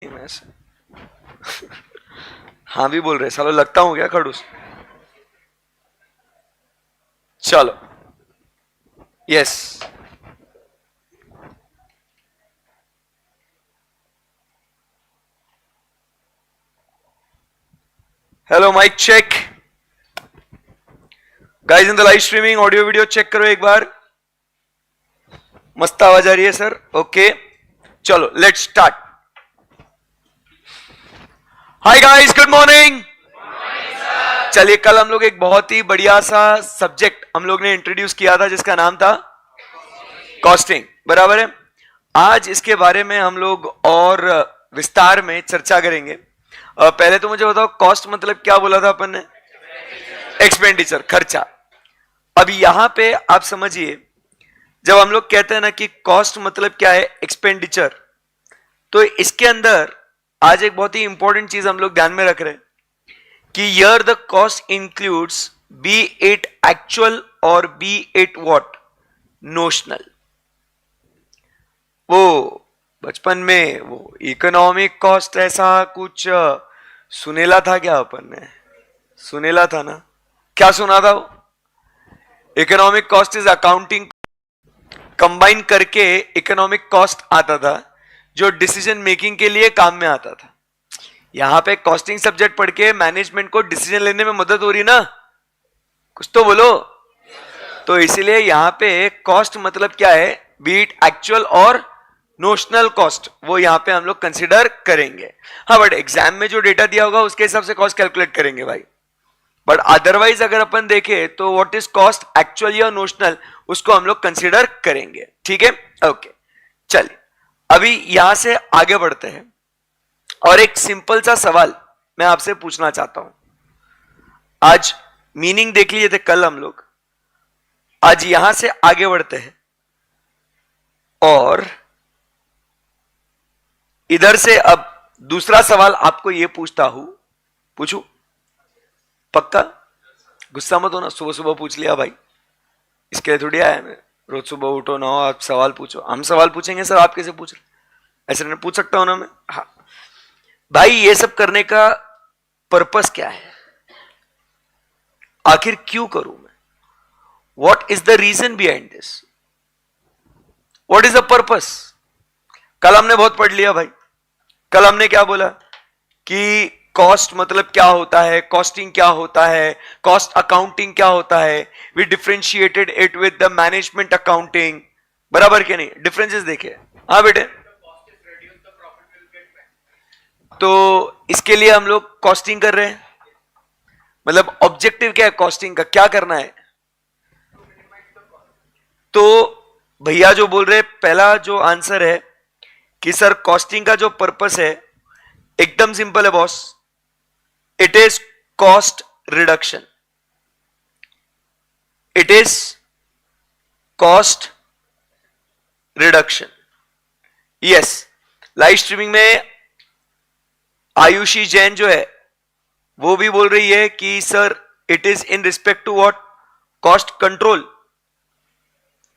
मैं से हाँ भी बोल रहे सालो, लगता हूं क्या खड़ूस। चलो yes hello mike check guys in the live streaming audio video check करो एक बार। मस्त आवाज आ रही है सर? ओके चलो let's start. Hi guys good morning. चलिए कल हम लोग एक बहुत ही बढ़िया सा सब्जेक्ट हम लोग ने इंट्रोड्यूस किया था जिसका नाम था कॉस्टिंग, बराबर है। आज इसके बारे में हम लोग और विस्तार में चर्चा करेंगे। पहले तो मुझे बताओ कॉस्ट मतलब क्या बोला था अपन ने? एक्सपेंडिचर, खर्चा। अब यहां पे आप समझिए, जब हम लोग कहते हैं ना कि कॉस्ट मतलब क्या है, एक्सपेंडिचर, तो इसके अंदर आज एक बहुत ही इंपॉर्टेंट चीज हम लोग ध्यान में रख रहे हैं कि यर the cost includes be it actual और बी इट व्हाट नोशनल। वो बचपन में वो इकोनॉमिक कॉस्ट ऐसा कुछ सुनेला था क्या? अपन ने सुनेला था ना, क्या सुना था वो? Economic cost is accounting, combine करके इकोनॉमिक कॉस्ट आता था जो डिसीजन मेकिंग के लिए काम में आता था। यहां पे कॉस्टिंग सब्जेक्ट पढ़ के मैनेजमेंट को डिसीजन लेने में मदद हो रही ना, कुछ तो बोलो। तो इसीलिए यहां पे कॉस्ट मतलब क्या है, बीट एक्चुअल और नोशनल कॉस्ट, वो यहां पे हम लोग कंसीडर करेंगे। हाँ बट एग्जाम में जो डेटा दिया होगा उसके हिसाब से कॉस्ट कैलकुलेट करेंगे भाई। बट अदरवाइज अगर अपन देखें तो व्हाट इज कॉस्ट एक्चुअल या नोशनल, उसको हम लोग कंसीडर करेंगे। ठीक है, ओके। चलिए अभी यहां से आगे बढ़ते हैं और एक सिंपल सा सवाल मैं आपसे पूछना चाहता हूं। आज मीनिंग देख लिए थे कल हम लोग, आज यहां से आगे बढ़ते हैं और इधर से अब दूसरा सवाल आपको यह पूछता हूं, पूछू? पक्का? गुस्सा मत होना, सुबह सुबह पूछ लिया भाई, इसके लिए थोड़ी आया मैं। रोज सुबह उठो ना आप सवाल पूछो, हम सवाल पूछेंगे सर, आप कैसे पूछ रहे? ऐसे नहीं पूछ सकता हूं ना मैं। हाँ भाई, ये सब करने का पर्पस क्या है, आखिर क्यों करूं मैं? What is the reason behind this, what is the purpose? कल हमने बहुत पढ़ लिया भाई। कल हमने क्या बोला कि कॉस्ट मतलब क्या होता है, कॉस्टिंग क्या होता है, कॉस्ट अकाउंटिंग क्या होता है। We differentiated it with the management accounting, बराबर के नहीं? डिफरेंसेस देखे? हाँ बेटे। तो इसके लिए हम लोग कॉस्टिंग कर रहे हैं, मतलब ऑब्जेक्टिव क्या है कॉस्टिंग का, क्या करना है? तो भैया जो बोल रहे, पहला जो आंसर है कि सर कॉस्टिंग का जो पर्पस है एकदम सिंपल है boss, it is cost reduction. It is cost reduction. Yes, live streaming में आयुषी जैन जो है वो भी बोल रही है कि sir it is in respect to what, cost control.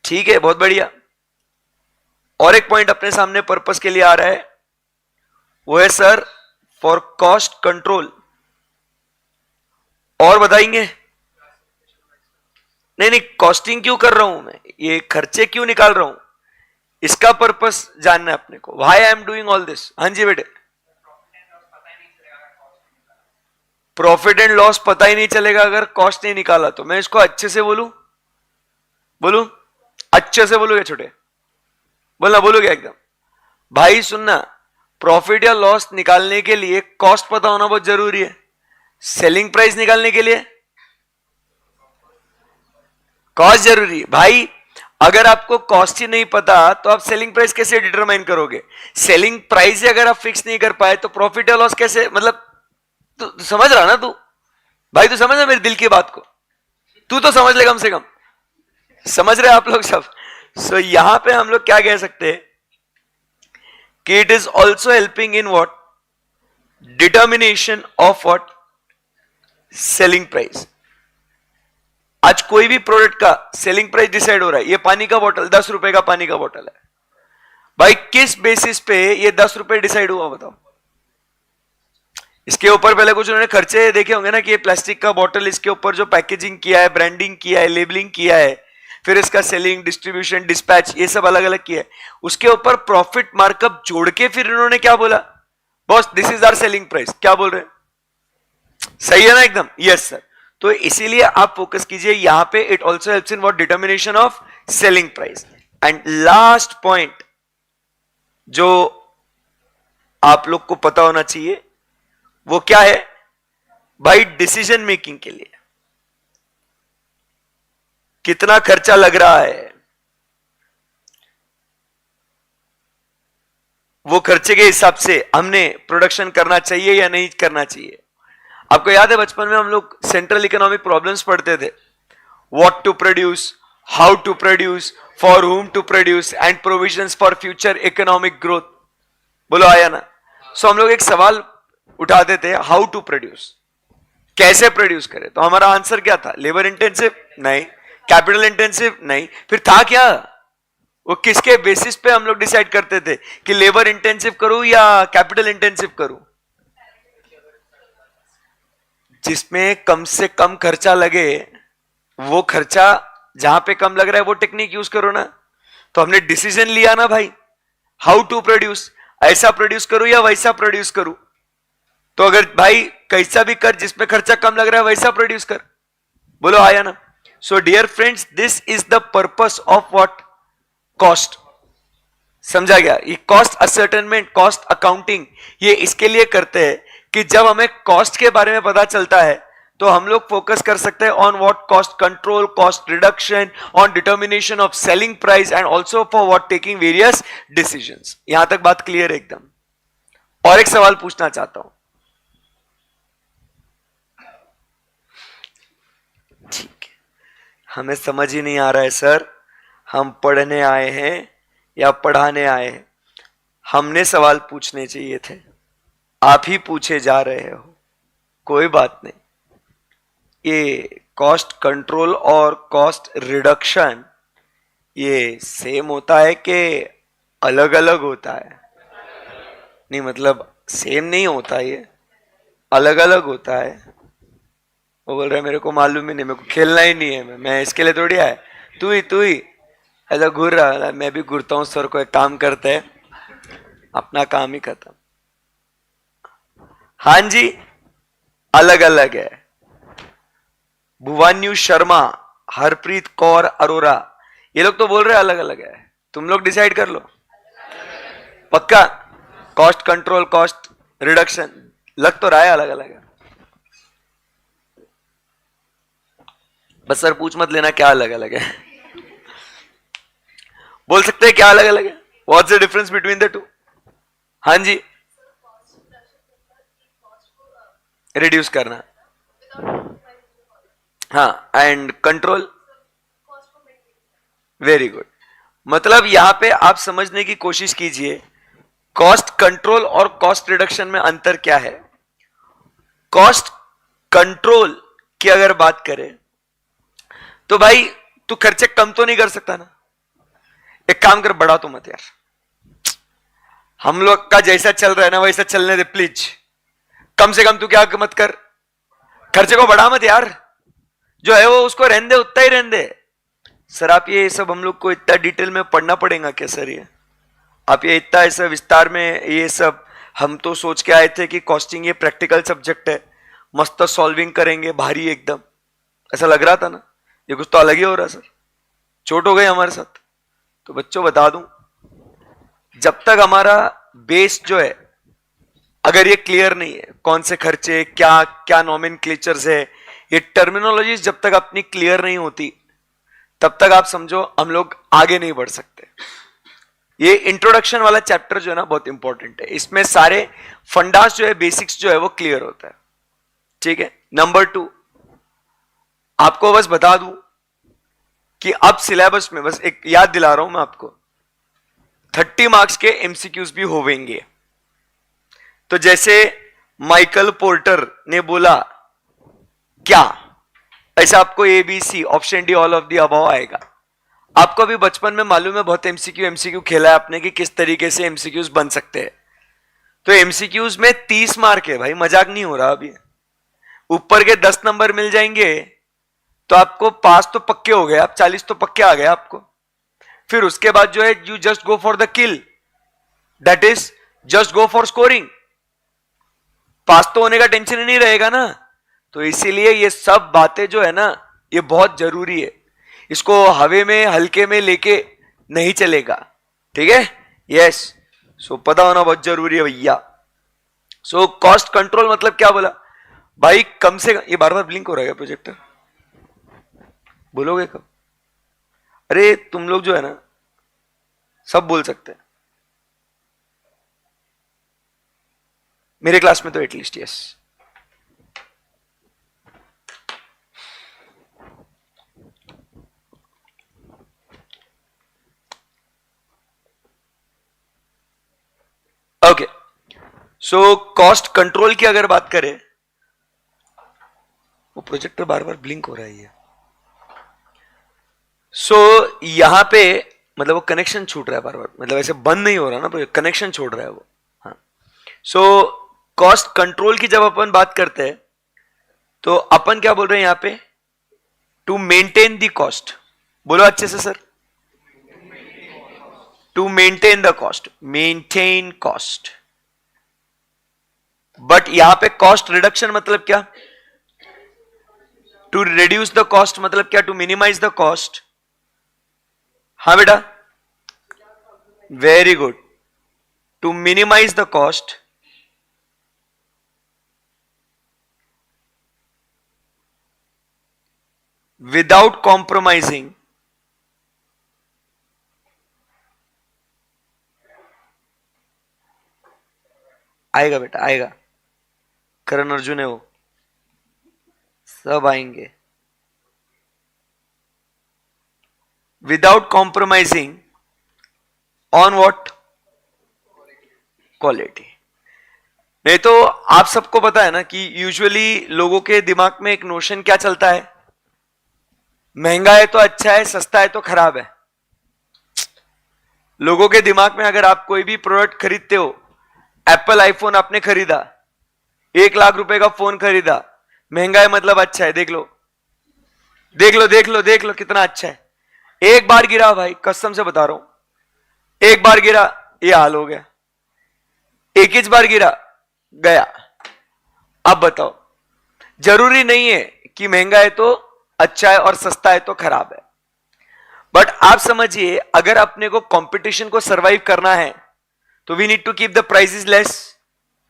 ठीक है, बहुत बढ़िया। और एक पॉइंट अपने सामने पर्पस के लिए आ रहा है, वो है सर फॉर कॉस्ट कंट्रोल। और बताएंगे? नहीं नहीं, कॉस्टिंग क्यों कर रहा हूं मैं, ये खर्चे क्यों निकाल रहा हूं, इसका पर्पस जानना है अपने को। Why I am doing all this? हाँ जी बेटे। प्रॉफिट एंड लॉस पता ही नहीं चलेगा अगर कॉस्ट नहीं निकाला तो। मैं इसको अच्छे से बोलूं, बोलूं अच्छे से बोलूं या छोटे? बोलना, बोलोगे एकदम? भाई सुनना, प्रॉफिट या लॉस निकालने के लिए कॉस्ट पता होना बहुत जरूरी है। सेलिंग प्राइस निकालने के लिए कॉस्ट जरूरी है भाई। अगर आपको कॉस्ट ही नहीं पता तो आप सेलिंग प्राइस कैसे डिटरमाइन करोगे? सेलिंग प्राइस ही अगर आप फिक्स नहीं कर पाए तो प्रॉफिट या लॉस कैसे, मतलब तू समझ रहा ना? तू भाई तू समझ रहा मेरी दिल की बात को? तू तो समझ ले, कम से कम समझ रहे आप लोग सब। सो यहां पे हम लोग क्या कह सकते हैं कि it is also helping in what, determination of what, selling price. आज कोई भी प्रोडक्ट का सेलिंग प्राइस डिसाइड हो रहा है। ये पानी का बोतल 10 रुपए का पानी का बोतल है भाई, किस बेसिस पे ये 10 रुपए डिसाइड हुआ बताओ? इसके ऊपर पहले कुछ उन्होंने खर्चे देखे होंगे ना कि ये प्लास्टिक का बॉटल, इसके ऊपर जो पैकेजिंग किया है, ब्रांडिंग किया है, लेबलिंग किया है, फिर इसका सेलिंग, डिस्ट्रीब्यूशन, डिस्पैच, ये सब अलग अलग किया है। उसके ऊपर प्रॉफिट मार्कअप जोड़ के फिर इन्होंने क्या बोला, boss this is our selling price. क्या बोल रहे हैं, सही है ना एकदम? Yes sir. तो इसीलिए आप फोकस कीजिए यहां पे, it also helps in what, determination of selling price. And last point जो आप लोग को पता होना चाहिए वो क्या है भाई, डिसीजन मेकिंग के लिए कितना खर्चा लग रहा है, वो खर्चे के हिसाब से हमने प्रोडक्शन करना चाहिए या नहीं करना चाहिए। आपको याद है बचपन में हम लोग सेंट्रल इकोनॉमिक प्रॉब्लम्स पढ़ते थे, what to produce, how to produce, for whom to produce and provisions for future economic growth. बोलो आया ना? सो हम लोग एक सवाल उठाते थे, हाउ टू प्रोड्यूस, कैसे प्रोड्यूस करें। तो हमारा आंसर क्या था, लेबर इंटेंसिव नहीं, कैपिटल इंटेंसिव नहीं, फिर था क्या, वो किसके बेसिस पे हम लोग डिसाइड करते थे कि लेबर इंटेंसिव करूं या कैपिटल इंटेंसिव करूं? जिसमें कम से कम खर्चा लगे, वो खर्चा जहां पे कम लग रहा है वो टेक्निक यूज करो ना। तो हमने डिसीजन लिया ना भाई, हाउ टू प्रोड्यूस, ऐसा प्रोड्यूस करूं या वैसा प्रोड्यूस करूं। तो अगर भाई कैसा भी कर, जिसमें खर्चा कम लग रहा है वैसा प्रोड्यूस कर। बोलो आया ना? So dear friends, this is the purpose of what, cost. समझा गया? ये कॉस्ट असर्टेनमेंट, कॉस्ट अकाउंटिंग, ये इसके लिए करते हैं कि जब हमें कॉस्ट के बारे में पता चलता है तो हम लोग फोकस कर सकते हैं on what, cost control, cost reduction, on determination of selling price and also for what taking various decisions. यहां तक बात क्लियर है एकदम? और एक सवाल पूछना चाहता हूं। ठीक है, हमें समझ ही नहीं आ रहा है सर, हम पढ़ने आए हैं या पढ़ाने आए हैं? हमने सवाल पूछने चाहिए थे, आप ही पूछे जा रहे हो। कोई बात नहीं, ये कॉस्ट कंट्रोल और कॉस्ट रिडक्शन ये सेम होता है कि अलग अलग होता है? नहीं मतलब सेम नहीं होता, ये अलग अलग होता है। वो बोल रहा है मेरे को मालूम ही नहीं, मेरे को खेलना ही नहीं है, मैं इसके लिए थोड़ी आया। तू ही ऐसा घूर रहा, मैं भी घूरता हूँ सर को, एक काम करते हैं, अपना काम ही खत्म। हाँ जी, अलग अलग है। भुवान्यू शर्मा, हरप्रीत कौर अरोरा, ये लोग तो बोल रहे अलग अलग है, तुम लोग डिसाइड कर लो। पक्का? कॉस्ट कंट्रोल, कॉस्ट रिडक्शन, लग तो रहा है अलग अलग है। बस सर पूछ मत लेना क्या अलग अलग है। बोल सकते हैं क्या अलग अलग है, what's the difference between the two? हाँ जी, रिड्यूस करना, हाँ, एंड कंट्रोल, वेरी गुड। मतलब यहां पे आप समझने की कोशिश कीजिए, कॉस्ट कंट्रोल और कॉस्ट रिडक्शन में अंतर क्या है। कॉस्ट कंट्रोल की अगर बात करें तो भाई तू खर्चे कम तो नहीं कर सकता ना, एक काम कर, बढ़ा तो मत यार, हम लोग का जैसा चल रहा है ना वैसा चलने दे प्लीज। कम से कम तू क्या मत कर, खर्चे को बढ़ा मत यार, जो है वो उसको रहने दे, उतना ही रहने दे। सर आप ये सब हम लोग को इतना डिटेल में पढ़ना पड़ेगा क्या सर? ये आप ये इतना ऐसा विस्तार में ये सब, हम तो सोच के आए थे कि कॉस्टिंग ये प्रैक्टिकल सब्जेक्ट है, मस्त सॉल्विंग करेंगे भारी एकदम, ऐसा लग रहा था ना। ये कुछ तो अलग ही हो रहा सर, चोट हो गई हमारे साथ। तो बच्चों बता दूं, जब तक हमारा बेस जो है अगर ये क्लियर नहीं है, कौन से खर्चे, क्या क्या नॉमेनक्लेचर्स है, ये टर्मिनोलॉजी जब तक अपनी क्लियर नहीं होती तब तक आप समझो हम लोग आगे नहीं बढ़ सकते। ये इंट्रोडक्शन वाला चैप्टर जो है ना बहुत इंपॉर्टेंट है, इसमें सारे फंडास जो है, बेसिक्स जो है वो क्लियर होता है। ठीक है, नंबर 2 आपको बस बता दूं कि अब सिलेबस में बस एक याद दिला रहा हूं मैं आपको, 30 मार्क्स के एमसीक्यूज भी होवेंगे। तो जैसे माइकल पोर्टर ने बोला क्या, ऐसा आपको ABC option D all of the above आएगा। आपको भी बचपन में मालूम है बहुत एमसीक्यू खेला है आपने कि किस तरीके से एमसीक्यूज बन सकते हैं। तो एमसीक्यूज में 30 मार्क है भाई, मजाक नहीं हो रहा अभी। ऊपर के 10 नंबर मिल जाएंगे तो आपको पास तो पक्के हो गए, आप 40 तो पक्के आ गए आपको। फिर उसके बाद जो है you just go for the kill, that is just go for scoring. Pass तो होने का टेंशन ही नहीं रहेगा ना। तो इसीलिए ये सब बातें जो है ना ये बहुत जरूरी है, इसको हवे में हल्के में लेके नहीं चलेगा, ठीक है। यस, सो पता होना बहुत जरूरी है भैया। सो कॉस्ट कंट्रोल मतलब क्या बोला भाई, कम से कम, ये बार बार ब्लिंक हो रहा है प्रोजेक्टर, बोलोगे कब? अरे तुम लोग जो है ना सब बोल सकते हैं, मेरे क्लास में तो at least. Yes, okay. So cost control की अगर बात करें, वो प्रोजेक्टर बार बार ब्लिंक हो रहा है ये। सो यहां पे मतलब वो कनेक्शन छूट रहा है बार बार, मतलब ऐसे बंद नहीं हो रहा ना, कनेक्शन छोड़ रहा है वो। हाँ, सो कॉस्ट कंट्रोल की जब अपन बात करते हैं तो अपन क्या बोल रहे हैं यहां पे, टू मेंटेन द कॉस्ट। बोलो अच्छे से sir, to maintain the cost, maintain cost. But यहां पे कॉस्ट रिडक्शन मतलब क्या, टू रिड्यूस द कॉस्ट मतलब क्या, टू मिनिमाइज द कॉस्ट। हाँ बेटा, very good, to minimize the cost without compromising आएगा बेटा, आएगा। करण अर्जुन है वो, सब आएंगे। Without compromising on what, quality. नहीं तो आप सबको पता है ना कि यूजुअली लोगों के दिमाग में एक नोशन क्या चलता है, महंगा है तो अच्छा है, सस्ता है तो खराब है। लोगों के दिमाग में अगर आप कोई भी प्रोडक्ट खरीदते हो, एप्पल आईफोन आपने खरीदा, 1 लाख रुपए का फोन खरीदा, महंगा है मतलब अच्छा है, देख लो देख लो देख लो देख लो कितना अच्छा है। एक बार गिरा भाई, कसम से बता रहा हूं, एक बार गिरा ये हाल हो गया, एक ही बार गिरा गया। अब बताओ, जरूरी नहीं है कि महंगा है तो अच्छा है और सस्ता है तो खराब है, बट आप समझिए अगर अपने को कंपटीशन को सरवाइव करना है तो we need to keep the prices less.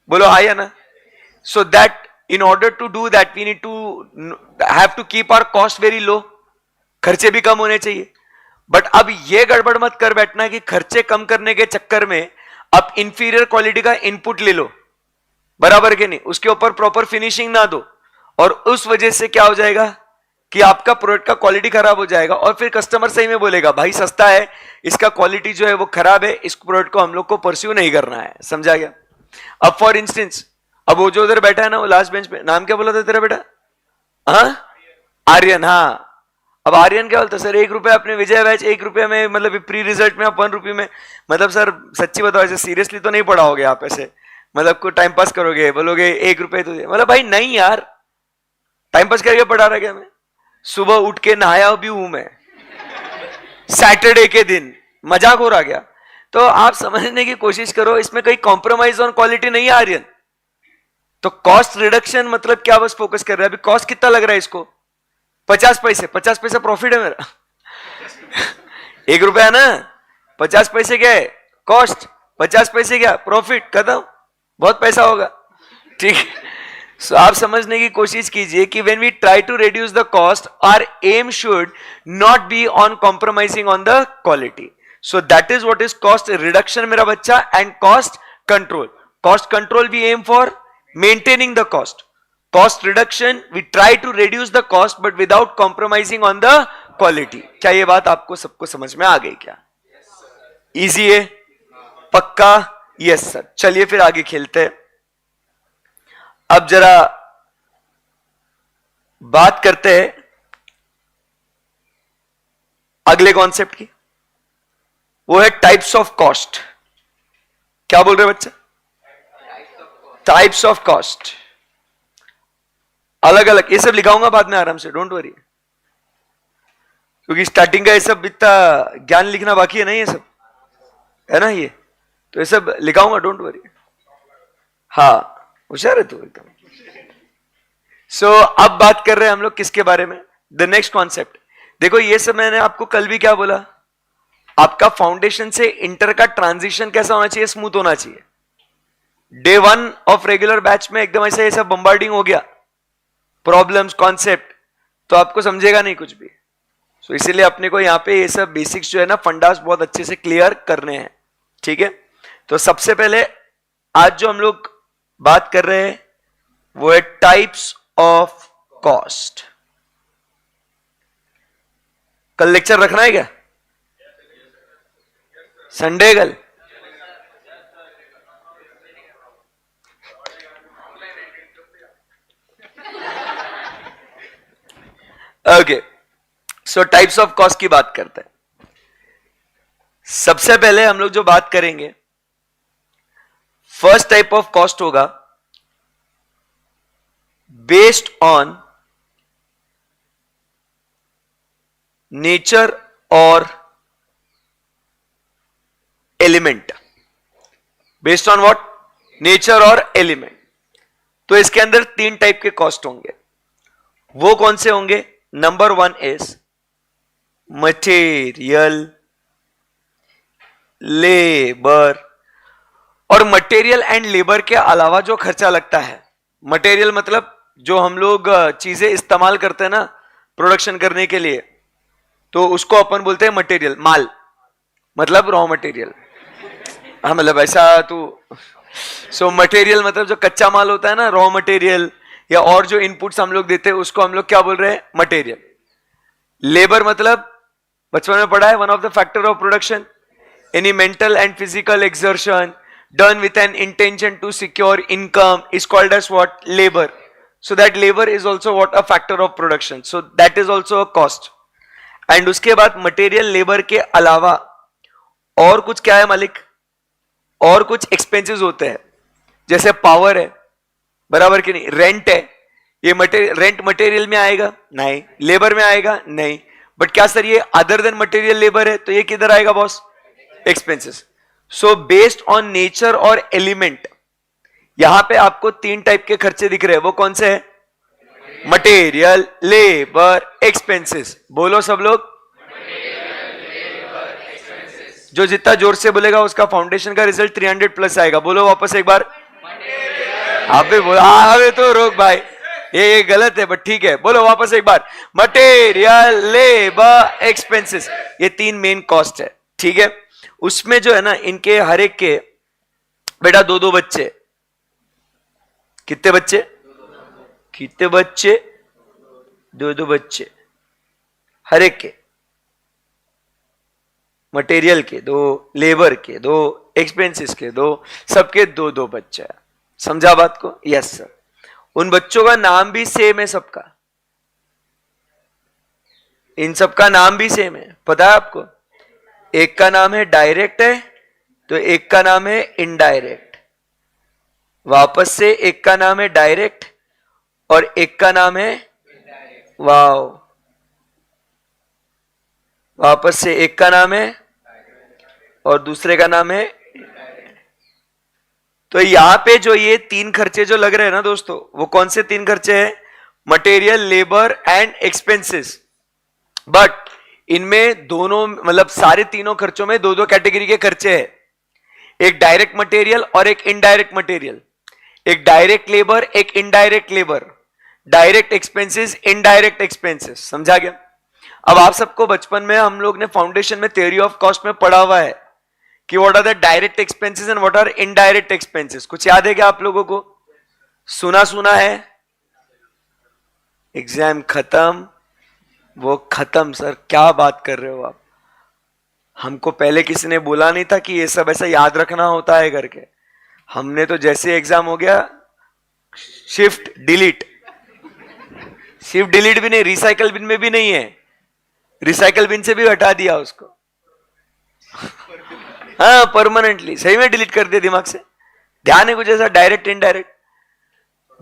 बोलो हाँ या ना। So that in order to do that we need to have to keep our cost very low, खर्चे भी कम होने चाहिए। बट अब यह गड़बड़ मत कर बैठना कि खर्चे कम करने के चक्कर में आप इंफीरियर क्वालिटी का इनपुट ले लो, बराबर के नहीं, उसके ऊपर प्रॉपर फिनिशिंग ना दो, और उस वजह से क्या हो जाएगा कि आपका प्रोडक्ट का क्वालिटी खराब हो जाएगा, और फिर कस्टमर सही में बोलेगा भाई सस्ता है, इसका क्वालिटी जो है वो खराब है, इस प्रोडक्ट को हम लोग को परस्यू नहीं करना है। समझा गया? अब फॉर इंस्टेंस, अब वो जो उधर बैठा है ना, वो लास्ट बेंच पे, नाम क्या बोला था तेरा बेटा? हाँ, आर्यन। हाँ, अब आर्यन क्या बोलता, सर 1 रुपए अपने विजय बैच 1 रुपए में, मतलब प्री रिजल्ट में आप 1 रुपये में, मतलब सर सच्ची बताओ ऐसे सीरियसली तो नहीं पढ़ाओगे आप, ऐसे मतलब को टाइम पास करोगे, बोलोगे 1 रुपए तो दे, मतलब भाई नहीं यार, टाइम पास करके पढ़ा रहा क्या मैं? सुबह उठ के नहाया भी हूं मैं, सैटरडे के दिन, मजाक हो रहा क्या? तो आप समझने की कोशिश करो, इसमें कहीं कॉम्प्रोमाइज ऑन क्वालिटी नहीं है आर्यन। तो कॉस्ट रिडक्शन मतलब क्या, बस फोकस कर रहा है। अभी कॉस्ट कितना लग रहा है इसको? 50 पैसे, 50 पैसे प्रॉफिट है मेरा 1 रुपया ना, 50 पैसे क्या है कॉस्ट, 50 पैसे क्या प्रॉफिट, खत्म, बहुत पैसा होगा, ठीक है। सो आप समझने की कोशिश कीजिए कि when we try to reduce the cost, our aim should not be on compromising on the quality. So that is what is cost reduction मेरा बच्चा, and cost control. Cost control we aim for maintaining the cost, cost reduction we try to reduce the cost but without compromising on the quality। क्या ये बात आपको सबको समझ में आ गई क्या? इजी है, पक्का? Yes sir. चलिए फिर आगे खेलते हैं। अब जरा बात करते हैं अगले कॉन्सेप्ट की, वो है टाइप्स ऑफ कॉस्ट। क्या बोल रहे बच्चा? टाइप्स ऑफ कॉस्ट अलग अलग, ये सब लिखाऊंगा बाद में आराम से, डोंट वरी, क्योंकि स्टार्टिंग का ये सब इतना ज्ञान लिखना बाकी है, नहीं ये सब है ना, ये तो ये सब लिखाऊंगा, डोंट वरी। हाँ होशियार है तू एकदम। सो अब बात कर रहे हैं हम लोग किसके बारे में, द नेक्स्ट कॉन्सेप्ट। देखो ये सब मैंने आपको कल भी क्या बोला, आपका फाउंडेशन से इंटर का ट्रांजिशन कैसा होना चाहिए, स्मूथ होना चाहिए। डे 1 ऑफ रेगुलर बैच में एकदम ऐसे ऐसा बम्बार्डिंग हो गया, प्रॉब्लम्स कॉन्सेप्ट, तो आपको समझेगा नहीं कुछ भी। सो इसीलिए अपने को यहाँ पे ये सब बेसिक्स जो है ना, फंडास बहुत अच्छे से क्लियर करने हैं, ठीक है। तो सबसे पहले आज जो हम लोग बात कर रहे हैं वो है टाइप्स ऑफ कॉस्ट। कल लेक्चर रखना है क्या, संडे कल? Okay, so types of cost की बात करते हैं। सबसे पहले हम लोग जो बात करेंगे, फर्स्ट टाइप ऑफ कॉस्ट होगा बेस्ड ऑन नेचर और element. Based on what? Nature और एलिमेंट। तो इसके अंदर 3 टाइप के कॉस्ट होंगे। वो कौन से होंगे? Number 1 is material, labour. और मटेरियल एंड लेबर के अलावा जो खर्चा लगता है, मटेरियल मतलब जो हम लोग चीजें इस्तेमाल करते हैं ना प्रोडक्शन करने के लिए, तो उसको अपन बोलते हैं मटेरियल, माल मतलब रॉ मटेरियल। हाँ मतलब ऐसा तो सो मटेरियल मतलब जो कच्चा माल होता है ना, रॉ मटेरियल, या और जो इनपुट्स हम लोग देते हैं उसको हम लोग क्या बोल रहे हैं? मटेरियल। लेबर मतलब बचपन में पढ़ा है, one of the factor of production, any mental and physical exertion done with an intention to secure income is called as what? Labor. So that labor is also what? A factor of production. So that is also a cost. And उसके बाद material labour के अलावा और कुछ क्या है मालिक? और कुछ एक्सपेंसेस होते हैं, जैसे पावर है, बराबर कि नहीं, रेंट है, ये रेंट मटेरियल में आएगा? नहीं। लेबर में आएगा? नहीं। बट क्या सर ये अदर देन मटेरियल लेबर है, तो ये किधर आएगा boss? Expenses. So based on nature और एलिमेंट, यहां पे आपको 3 टाइप के खर्चे दिख रहे हैं। वो कौन से हैं? Material, labour, expenses. बोलो सब लोग, जो जितना जोर से बोलेगा उसका फाउंडेशन का रिजल्ट 300+ आएगा। बोलो वापस एक बार। आप भी बोलो, अबे तो रोक भाई, ये गलत है बट ठीक है, बोलो वापस एक बार। मटेरियल, लेबर, एक्सपेंसेस, ये 3 मेन कॉस्ट है, ठीक है। उसमें जो है ना, इनके हर एक के बेटा 2-2 बच्चे। कितने बच्चे? कितने बच्चे? 2-2 बच्चे हर एक के। मटेरियल के 2, लेबर के 2, एक्सपेंसेस के 2, सबके 2-2 बच्चे। समझा बात को? Yes sir. उन बच्चों का नाम भी सेम है सबका, इन सबका नाम भी सेम है, पता है आपको? एक का नाम है डायरेक्ट है, तो एक का नाम है इनडायरेक्ट। वापस से एक का नाम है डायरेक्ट और एक का नाम है वाओ, वापस से एक का नाम है और दूसरे का नाम है। तो यहां पे जो ये 3 खर्चे जो लग रहे हैं ना दोस्तों, वो कौन से 3 खर्चे हैं? Material, labour and expenses. But इनमें दोनों मतलब सारे तीनों खर्चों में 2-2 कैटेगरी के खर्चे हैं। एक डायरेक्ट मटेरियल और एक इनडायरेक्ट मटेरियल, एक डायरेक्ट लेबर, एक indirect labour, direct expenses, indirect expenses. समझा गया? अब आप सबको बचपन में हम लोग ने फाउंडेशन में थ्योरी ऑफ कॉस्ट में पढ़ा हुआ है कि what are the direct expenses and what are indirect expenses. कुछ याद है क्या आप लोगों को? सुना है? एग्जाम खत्म, वो खत्म सर, क्या बात कर रहे हो आप? हमको पहले किसी ने बोला नहीं था कि ये सब ऐसा याद रखना होता है करके। हमने तो जैसे एग्जाम हो गया, शिफ्ट डिलीट, शिफ्ट डिलीट भी नहीं, रिसाइकल बिन में भी नहीं है, रिसाइकल बिन से भी हटा दिया उसको। हाँ परमानेंटली, सही में डिलीट कर दिया दिमाग से। ध्यान है कुछ ऐसा direct indirect?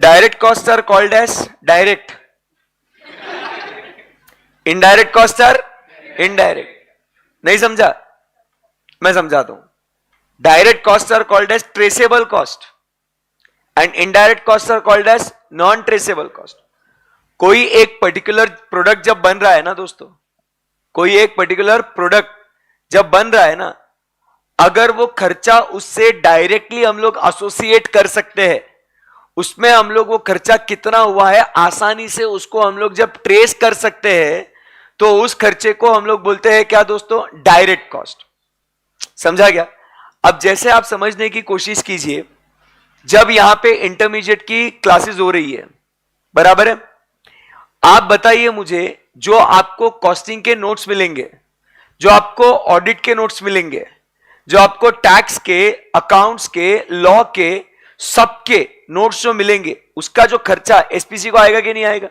Direct cost are called as direct, indirect cost are indirect. नहीं समझा? मैं समझाता हूं। Direct cost are called as traceable cost and indirect cost are called as non traceable cost. कोई एक पर्टिकुलर प्रोडक्ट जब बन रहा है ना दोस्तों, कोई एक पर्टिकुलर प्रोडक्ट जब बन रहा है ना, अगर वो खर्चा उससे डायरेक्टली हम लोग एसोसिएट कर सकते हैं, उसमें हम लोग वो खर्चा कितना हुआ है आसानी से उसको हम लोग जब ट्रेस कर सकते हैं, तो उस खर्चे को हम लोग बोलते हैं क्या दोस्तों? Direct cost. समझा गया? अब जैसे आप समझने की कोशिश कीजिए, जब यहां पे इंटरमीडिएट की क्लासेस हो रही है, बराबर है, आप बताइए मुझे, जो आपको कॉस्टिंग के नोट्स मिलेंगे, जो आपको ऑडिट के नोट्स मिलेंगे, जो आपको टैक्स के, अकाउंट्स के, लॉ के, सबके नोट्स जो मिलेंगे, उसका जो खर्चा एसपीसी को आएगा कि नहीं आएगा?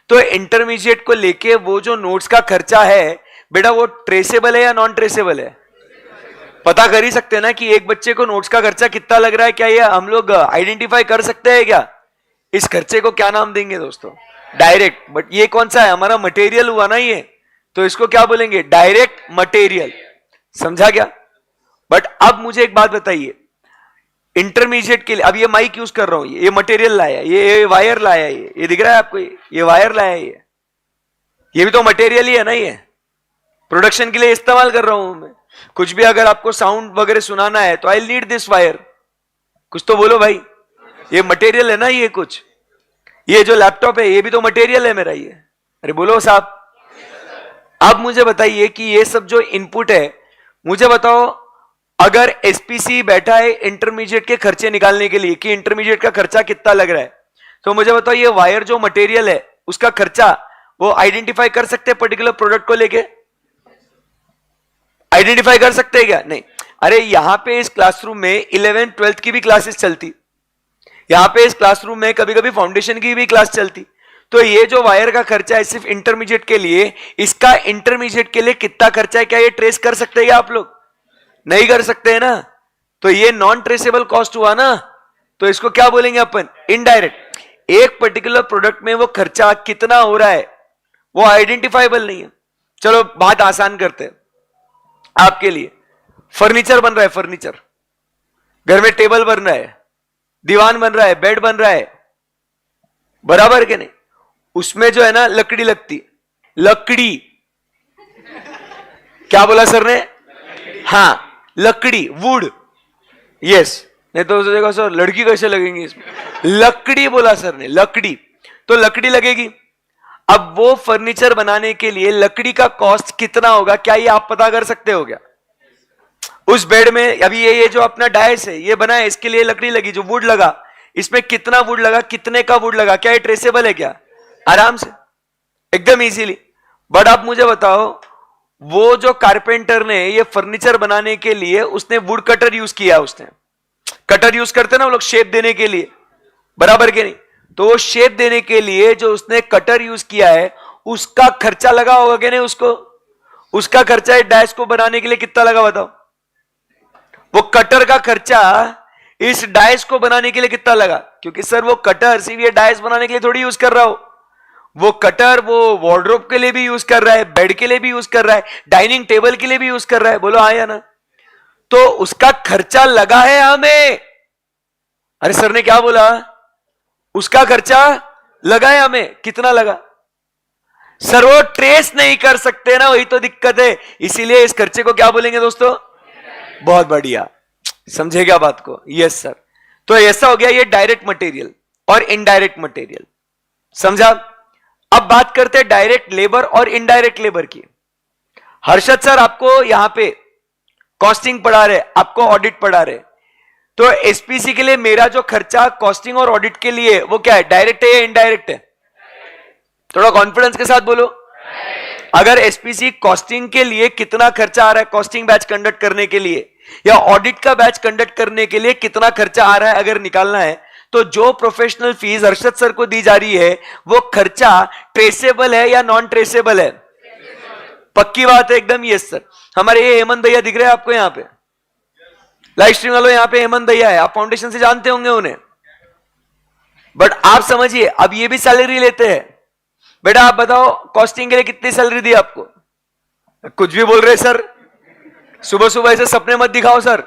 तो इंटरमीडिएट को लेके वो जो नोट्स का खर्चा है बेटा, वो ट्रेसेबल है या नॉन ट्रेसेबल है? पता कर ही सकते हैं ना कि एक बच्चे को नोट्स का खर्चा कितना लग रहा है। क्या ये हम लोग आइडेंटिफाई कर सकते हैं क्या? इस खर्चे को क्या नाम देंगे दोस्तों? डायरेक्ट। बट ये कौन सा है? हमारा मटेरियल हुआ ना ये, तो इसको क्या बोलेंगे? Direct material. समझा क्या? बट अब मुझे एक बात बताइए, इंटरमीडिएट के लिए, अब ये माइक यूज कर रहा हूं, ये मटेरियल लाया, ये वायर लाया, ये दिख रहा है आपको? ये वायर लाया, ये भी तो मटेरियल ही है ना, ये प्रोडक्शन के लिए इस्तेमाल कर रहा हूं मैं। कुछ भी अगर आपको साउंड वगैरह सुनाना है तो आई नीड दिस वायर। कुछ तो बोलो भाई, ये मटेरियल है ना ये कुछ। ये जो लैपटॉप है ये भी तो मटेरियल है मेरा ये। अरे बोलो साहब। अब मुझे बताइए कि ये सब जो इनपुट है, मुझे बताओ, अगर एसपीसी बैठा है इंटरमीडिएट के खर्चे निकालने के लिए कि इंटरमीडिएट का खर्चा कितना लग रहा है, तो मुझे बताओ ये वायर जो मटेरियल है उसका खर्चा वो आइडेंटिफाई कर सकते हैं पर्टिकुलर प्रोडक्ट को लेके? आइडेंटिफाई कर सकते हैं क्या? नहीं। अरे यहां पे इस क्लासरूम में 11th 12th की भी क्लासेस चलती, यहां पे इस क्लासरूम में कभी कभी फाउंडेशन की भी क्लास चलती। तो ये जो वायर का खर्चा है सिर्फ इंटरमीडिएट के लिए, इसका इंटरमीडिएट के लिए कितना खर्चा है, क्या ये ट्रेस कर सकते हैं आप लोग? नहीं कर सकते हैं ना। तो ये नॉन ट्रेसेबल कॉस्ट हुआ ना, तो इसको क्या बोलेंगे अपन? इनडायरेक्ट। एक पर्टिकुलर प्रोडक्ट में वो खर्चा कितना हो रहा है वो आइडेंटिफाइबल नहीं है। चलो बात आसान करते हैं आपके लिए। फर्नीचर बन रहा है, फर्नीचर घर में, टेबल बन रहा है, दीवान बन रहा है, बेड बन रहा है, बराबर के नहीं? उसमें जो है ना लकड़ी लगती, लकड़ी, क्या बोला सर ने? हाँ लकड़ी, वुड। यस। नहीं तो देखो सर लड़की कैसे लगेंगी इसमें? लकड़ी बोला सर ने, लकड़ी। तो लकड़ी लगेगी। अब वो फर्नीचर बनाने के लिए लकड़ी का कॉस्ट कितना होगा, क्या ये आप पता कर सकते हो क्या? उस बेड में अभी ये जो अपना डायस है ये बना है, इसके लिए लकड़ी लगी, जो वुड लगा, इसमें कितना वुड लगा, कितने का वुड लगा, क्या ये ट्रेसेबल है क्या? आराम से, एकदम इजीली। बट आप मुझे बताओ, वो जो कारपेंटर ने ये फर्नीचर बनाने के लिए उसने वुड कटर यूज किया, उसने कटर यूज करते ना वो लोग शेप देने के लिए, बराबर के नहीं? तो वो शेप देने के लिए जो उसने कटर यूज किया है उसका खर्चा लगा होगा कि नहीं उसको? उसका खर्चा इस डायस को बनाने के लिए कितना लगा बताओ? वो कटर का खर्चा इस डायस को बनाने के लिए कितना लगा? क्योंकि सर वो कटर सिर्फ ये डायस बनाने के लिए थोड़ी यूज कर रहा हो, वो कटर वो वार्डरोब के लिए भी यूज कर रहा है, बेड के लिए भी यूज कर रहा है, डाइनिंग टेबल के लिए भी यूज कर रहा है। बोलो हाँ या ना? तो उसका खर्चा लगा है हमें। अरे सर ने क्या बोला? उसका खर्चा लगा है हमें। कितना लगा? सर वो ट्रेस नहीं कर सकते ना, वही तो दिक्कत है। इसीलिए इस खर्चे को क्या बोलेंगे दोस्तों? बहुत बढ़िया, समझे क्या बात को? Yes sir. तो ऐसा हो गया ये डायरेक्ट मटेरियल और इनडायरेक्ट मटेरियल। समझा? अब बात करते हैं डायरेक्ट लेबर और इनडायरेक्ट लेबर की। हर्षद सर आपको यहां पे कॉस्टिंग पढ़ा रहे, आपको ऑडिट पढ़ा रहे, तो एसपीसी के लिए मेरा जो खर्चा कॉस्टिंग और ऑडिट के लिए वो क्या है? डायरेक्ट है या इनडायरेक्ट है? थोड़ा कॉन्फिडेंस के साथ बोलो। अगर एसपीसी कॉस्टिंग के लिए कितना खर्चा आ रहा है कॉस्टिंग बैच कंडक्ट करने के लिए, या ऑडिट का बैच कंडक्ट करने के लिए कितना खर्चा आ रहा है अगर निकालना है, तो जो प्रोफेशनल फीस हर्षद सर को दी जा रही है वो खर्चा ट्रेसेबल है या नॉन ट्रेसेबल है? पक्की बात है एकदम। Yes sir. हमारे ये हेमंत भैया दिख रहे हैं आपको यहाँ पे, लाइव स्ट्रीम वालों, यहाँ पे हेमंत भैया है, आप फाउंडेशन से जानते होंगे उन्हें। बट आप समझिए, अब ये भी सैलरी लेते हैं। बेटा आप बताओ कॉस्टिंग के लिए कितनी सैलरी दी आपको? कुछ भी बोल रहे सर, सुबह सुबह ऐसे सपने मत दिखाओ सर।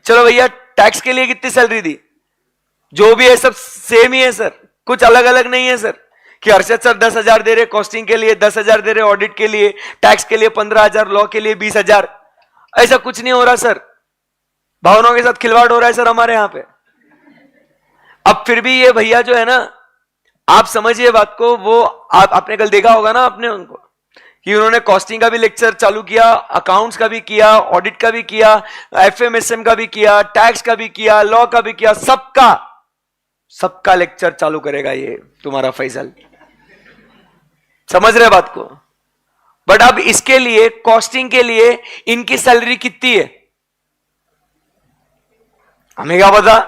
चलो भैया टैक्स के लिए कितनी सैलरी दी? जो भी है सब सेम ही है सर, कुछ अलग अलग नहीं है सर। कि हर्षद सर 10,000 दे रहे कॉस्टिंग के लिए, 10,000 दे रहे ऑडिट के लिए, टैक्स के लिए 15,000, लॉ के लिए 20,000। ऐसा कुछ नहीं हो रहा सर, भावनाओं के साथ खिलवाड़ हो रहा है सर हमारे यहां पे। अब फिर भी ये भैया जो है ना, आप समझिए बात को, वो आपने कल देखा होगा ना आपने उनको, कि उन्होंने कॉस्टिंग का भी लेक्चर चालू किया, अकाउंट्स का भी किया, ऑडिट का भी किया, एफएमएसएम का भी किया, टैक्स का भी किया, लॉ का भी किया, सबका लेक्चर चालू करेगा ये तुम्हारा फैसल। समझ रहे बात को? बट अब इसके लिए, कॉस्टिंग के लिए इनकी सैलरी कितनी है हमें क्या पता।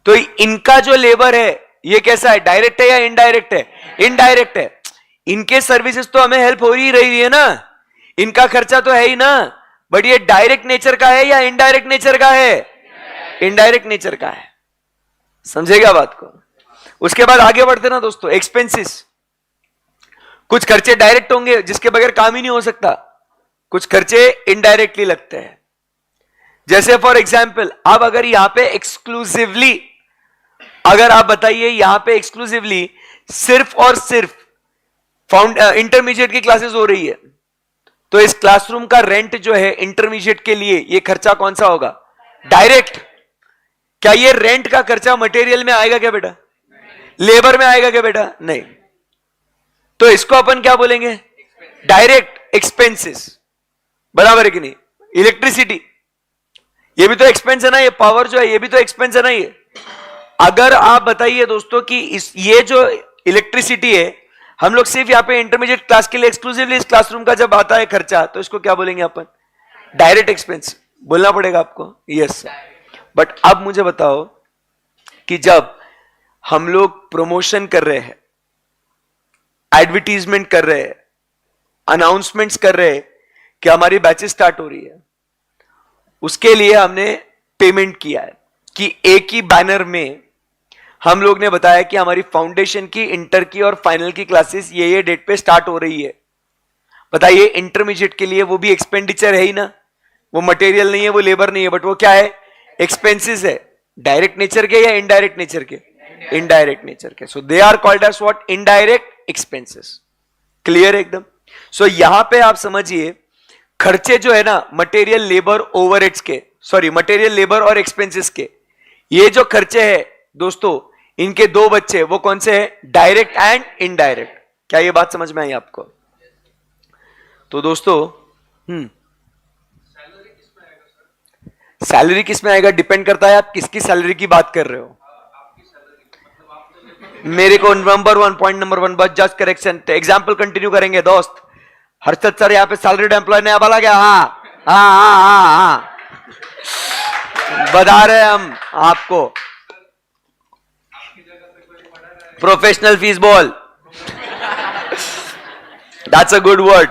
तो इनका जो लेबर है ये कैसा है, डायरेक्ट है या इनडायरेक्ट है? इनडायरेक्ट है। इनके सर्विसेज तो हमें हेल्प हो ही रही है ना, इनका खर्चा तो है ही ना। बट ये डायरेक्ट नेचर का है या इनडायरेक्ट नेचर का है? इनडायरेक्ट नेचर का है। समझेगा बात को? उसके बाद आगे बढ़ते ना दोस्तों, एक्सपेंसेस। कुछ खर्चे डायरेक्ट होंगे जिसके बगैर काम ही नहीं हो सकता, कुछ खर्चे इनडायरेक्टली लगते हैं। जैसे फॉर एग्जाम्पल, अब अगर यहां पे एक्सक्लूसिवली, अगर आप बताइए यहां पे एक्सक्लूसिवली सिर्फ और सिर्फ इंटरमीडिएट की क्लासेस हो रही है, तो इस क्लासरूम का रेंट जो है इंटरमीडिएट के लिए, ये खर्चा कौन सा होगा? डायरेक्ट। क्या ये रेंट का खर्चा मटेरियल में आएगा क्या बेटा? लेबर में आएगा क्या बेटा? नहीं। तो इसको अपन क्या बोलेंगे? Direct expenses. बराबर है कि नहीं? इलेक्ट्रिसिटी ये भी तो एक्सपेंस है ना, ये पावर जो है ये भी तो एक्सपेंस है ना ये। अगर आप बताइए दोस्तों कि ये जो इलेक्ट्रिसिटी है, हम लोग सिर्फ यहां पे इंटरमीडिएट क्लास के लिए एक्सक्लूसिवली इस क्लासरूम का जब आता है खर्चा, तो इसको क्या बोलेंगे अपन? डायरेक्ट एक्सपेंस बोलना पड़ेगा आपको। Yes sir. बट अब मुझे बताओ कि जब हम लोग प्रमोशन कर रहे हैं, एडवर्टीजमेंट कर रहे हैं, अनाउंसमेंट्स कर रहे हैं कि हमारी बैचेस स्टार्ट हो रही है, उसके लिए हमने पेमेंट किया है कि एक ही बैनर में हम लोग ने बताया कि हमारी फाउंडेशन की, इंटर की और फाइनल की क्लासेस ये डेट पे स्टार्ट हो रही है। बताइए इंटरमीडिएट के लिए वो भी एक्सपेंडिचर है ही ना, वो मटेरियल नहीं है, वो लेबर नहीं है, बट वो क्या है? एक्सपेंसेस है। डायरेक्ट नेचर के या इनडायरेक्ट नेचर के? इनडायरेक्ट नेचर के। So they are called as what? Indirect expenses. Clear है एकदम? सो यहां पे आप समझिए खर्चे जो है ना, मटेरियल, लेबर, ओवरहेड्स के, सॉरी मटेरियल, लेबर और एक्सपेंसेस के, ये जो खर्चे हैं दोस्तों, इनके दो बच्चे, वो कौन से हैं? Direct and indirect. क्या ये बात समझ में आई आपको? तो दोस्तों सैलरी किस में आएगा? डिपेंड करता है आप किसकी सैलरी की बात कर रहे हो। मेरे को नंबर 1 पॉइंट नंबर 1 बस जस्ट करेक्शन, एग्जाम्पल कंटिन्यू करेंगे दोस्त। हर्षद सर यहाँ पे सैलरीड एम्प्लॉय नया बोला क्या? हाँ हाँ हाँ हाँ हाँ, बता रहे हम आपको। प्रोफेशनल फीस बोल, दैट्स अ गुड वर्ड।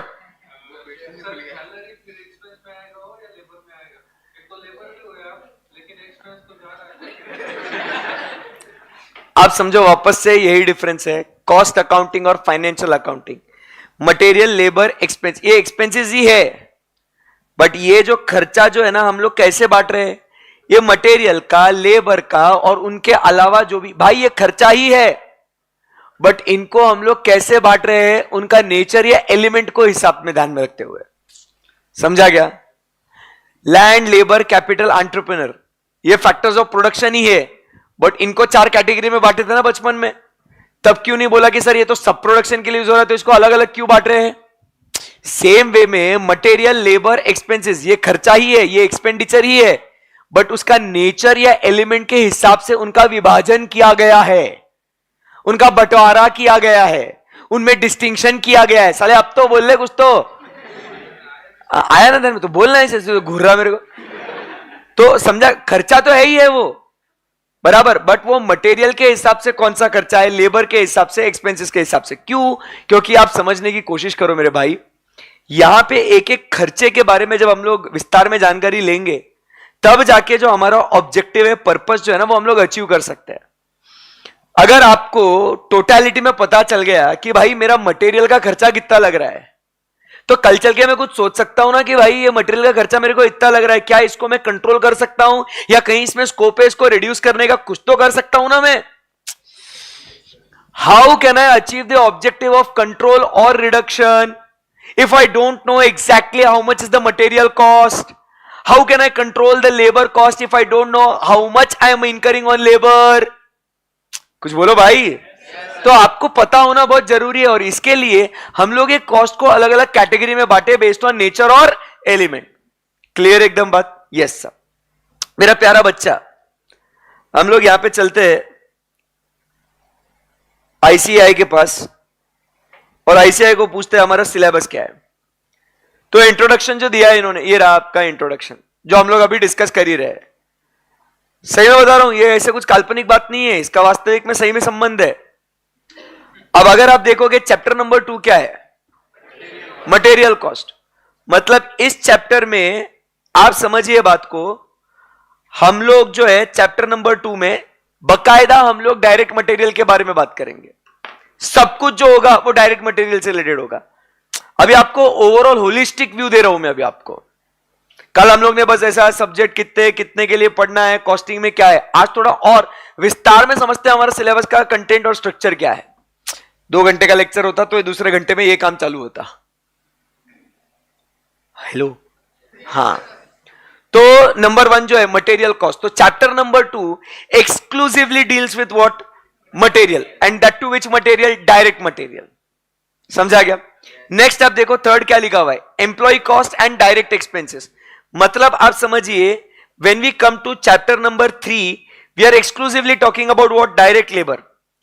आप समझो वापस से यही डिफरेंस है कॉस्ट अकाउंटिंग और financial accounting. Material, labour, expense, ये एक्सपेंसेस ही है, बट ये जो खर्चा जो है ना, हम लोग कैसे बांट रहे हैं? ये मटेरियल का, लेबर का और उनके अलावा जो भी, भाई ये खर्चा ही है, बट इनको हम लोग कैसे बांट रहे हैं? उनका नेचर या एलिमेंट को हिसाब में ध्यान में रखते हुए। समझा गया? लैंड, लेबर, कैपिटल, एंटरप्रेन्योर, ये फैक्टर्स ऑफ प्रोडक्शन ही है, बट इनको 4 कैटेगरी में बांटे थे ना बचपन में। तब क्यों नहीं बोला कि सर ये तो सब प्रोडक्शन के लिए यूज हो रहा है, तो इसको अलग अलग क्यों बांट रहे हैं? सेम वे में मटेरियल, लेबर, एक्सपेंसेस, ये खर्चा ही है, ये एक्सपेंडिचर ही है, बट उसका नेचर या एलिमेंट के हिसाब से उनका विभाजन किया गया है, उनका बंटवारा किया गया है, उनमें डिस्टिंक्शन किया गया है। साले अब तो बोल ले कुछ तो आया ना ध्यान में, तो बोलना है, घूर रहा मेरे को। तो समझा, खर्चा तो है ही है वो बराबर, बट वो मटेरियल के हिसाब से कौन सा खर्चा है, लेबर के हिसाब से, एक्सपेंसेस के हिसाब से। क्यों? क्योंकि आप समझने की कोशिश करो मेरे भाई, यहां पे एक एक खर्चे के बारे में जब हम लोग विस्तार में जानकारी लेंगे, तब जाके जो हमारा ऑब्जेक्टिव है, पर्पस जो है ना, वो हम लोग अचीव कर सकते हैं। अगर आपको टोटलिटी में पता चल गया कि भाई मेरा मटेरियल का खर्चा कितना लग रहा है, तो कल चल के मैं कुछ सोच सकता हूं ना कि भाई ये मटेरियल का खर्चा मेरे को इतना लग रहा है, क्या इसको मैं कंट्रोल कर सकता हूं या कहीं इसमें स्कोप है इसको रिड्यूस करने का, कुछ तो कर सकता हूं ना मैं. How can I achieve the objective of control और reduction if I don't know exactly how much is the material cost? How can I control the labor cost if I don't know how much I am incurring on labor? कुछ बोलो भाई. तो आपको पता होना बहुत जरूरी है, और इसके लिए हम लोग एक कॉस्ट को अलग अलग कैटेगरी में बांटे बेस्ड ऑन नेचर और एलिमेंट. क्लियर एकदम बात? Yes sir. मेरा प्यारा बच्चा, हम लोग यहां पे चलते हैं आईसीआई के पास, और आईसीआई को पूछते हैं हमारा सिलेबस क्या है. तो इंट्रोडक्शन जो दिया है इन्होंने, ये रहा आपका इंट्रोडक्शन जो हम लोग अभी डिस्कस कर ही रहे हैं. सही में बता रहा हूं, ये ऐसे कुछ काल्पनिक बात नहीं है, इसका वास्तविक में सही में संबंध है. अब अगर आप देखोगे चैप्टर नंबर 2 क्या है, मटेरियल कॉस्ट. मतलब इस चैप्टर में आप समझिए बात को, हम लोग जो है चैप्टर नंबर 2 में बकायदा हम लोग डायरेक्ट मटेरियल के बारे में बात करेंगे. सब कुछ जो होगा वो डायरेक्ट मटेरियल से रिलेटेड होगा. अभी आपको ओवरऑल होलिस्टिक व्यू दे रहा हूं मैं अभी आपको. कल हम लोग ने बस ऐसा सब्जेक्ट कितने कितने के लिए पढ़ना है, कॉस्टिंग में क्या है, आज थोड़ा और विस्तार में समझते हैं हमारा सिलेबस का कंटेंट और स्ट्रक्चर क्या है. 2 घंटे का लेक्चर होता तो दूसरे घंटे में ये काम चालू होता. हेलो, हाँ. तो नंबर 1 जो है मटेरियल कॉस्ट. तो chapter number 2 exclusively deals with what, material, and that too which material, direct material. समझा गया? नेक्स्ट आप देखो थर्ड क्या लिखा हुआ है, employee cost and direct expenses. मतलब आप समझिए when we come to chapter number 3 we are exclusively talking about what, direct labour.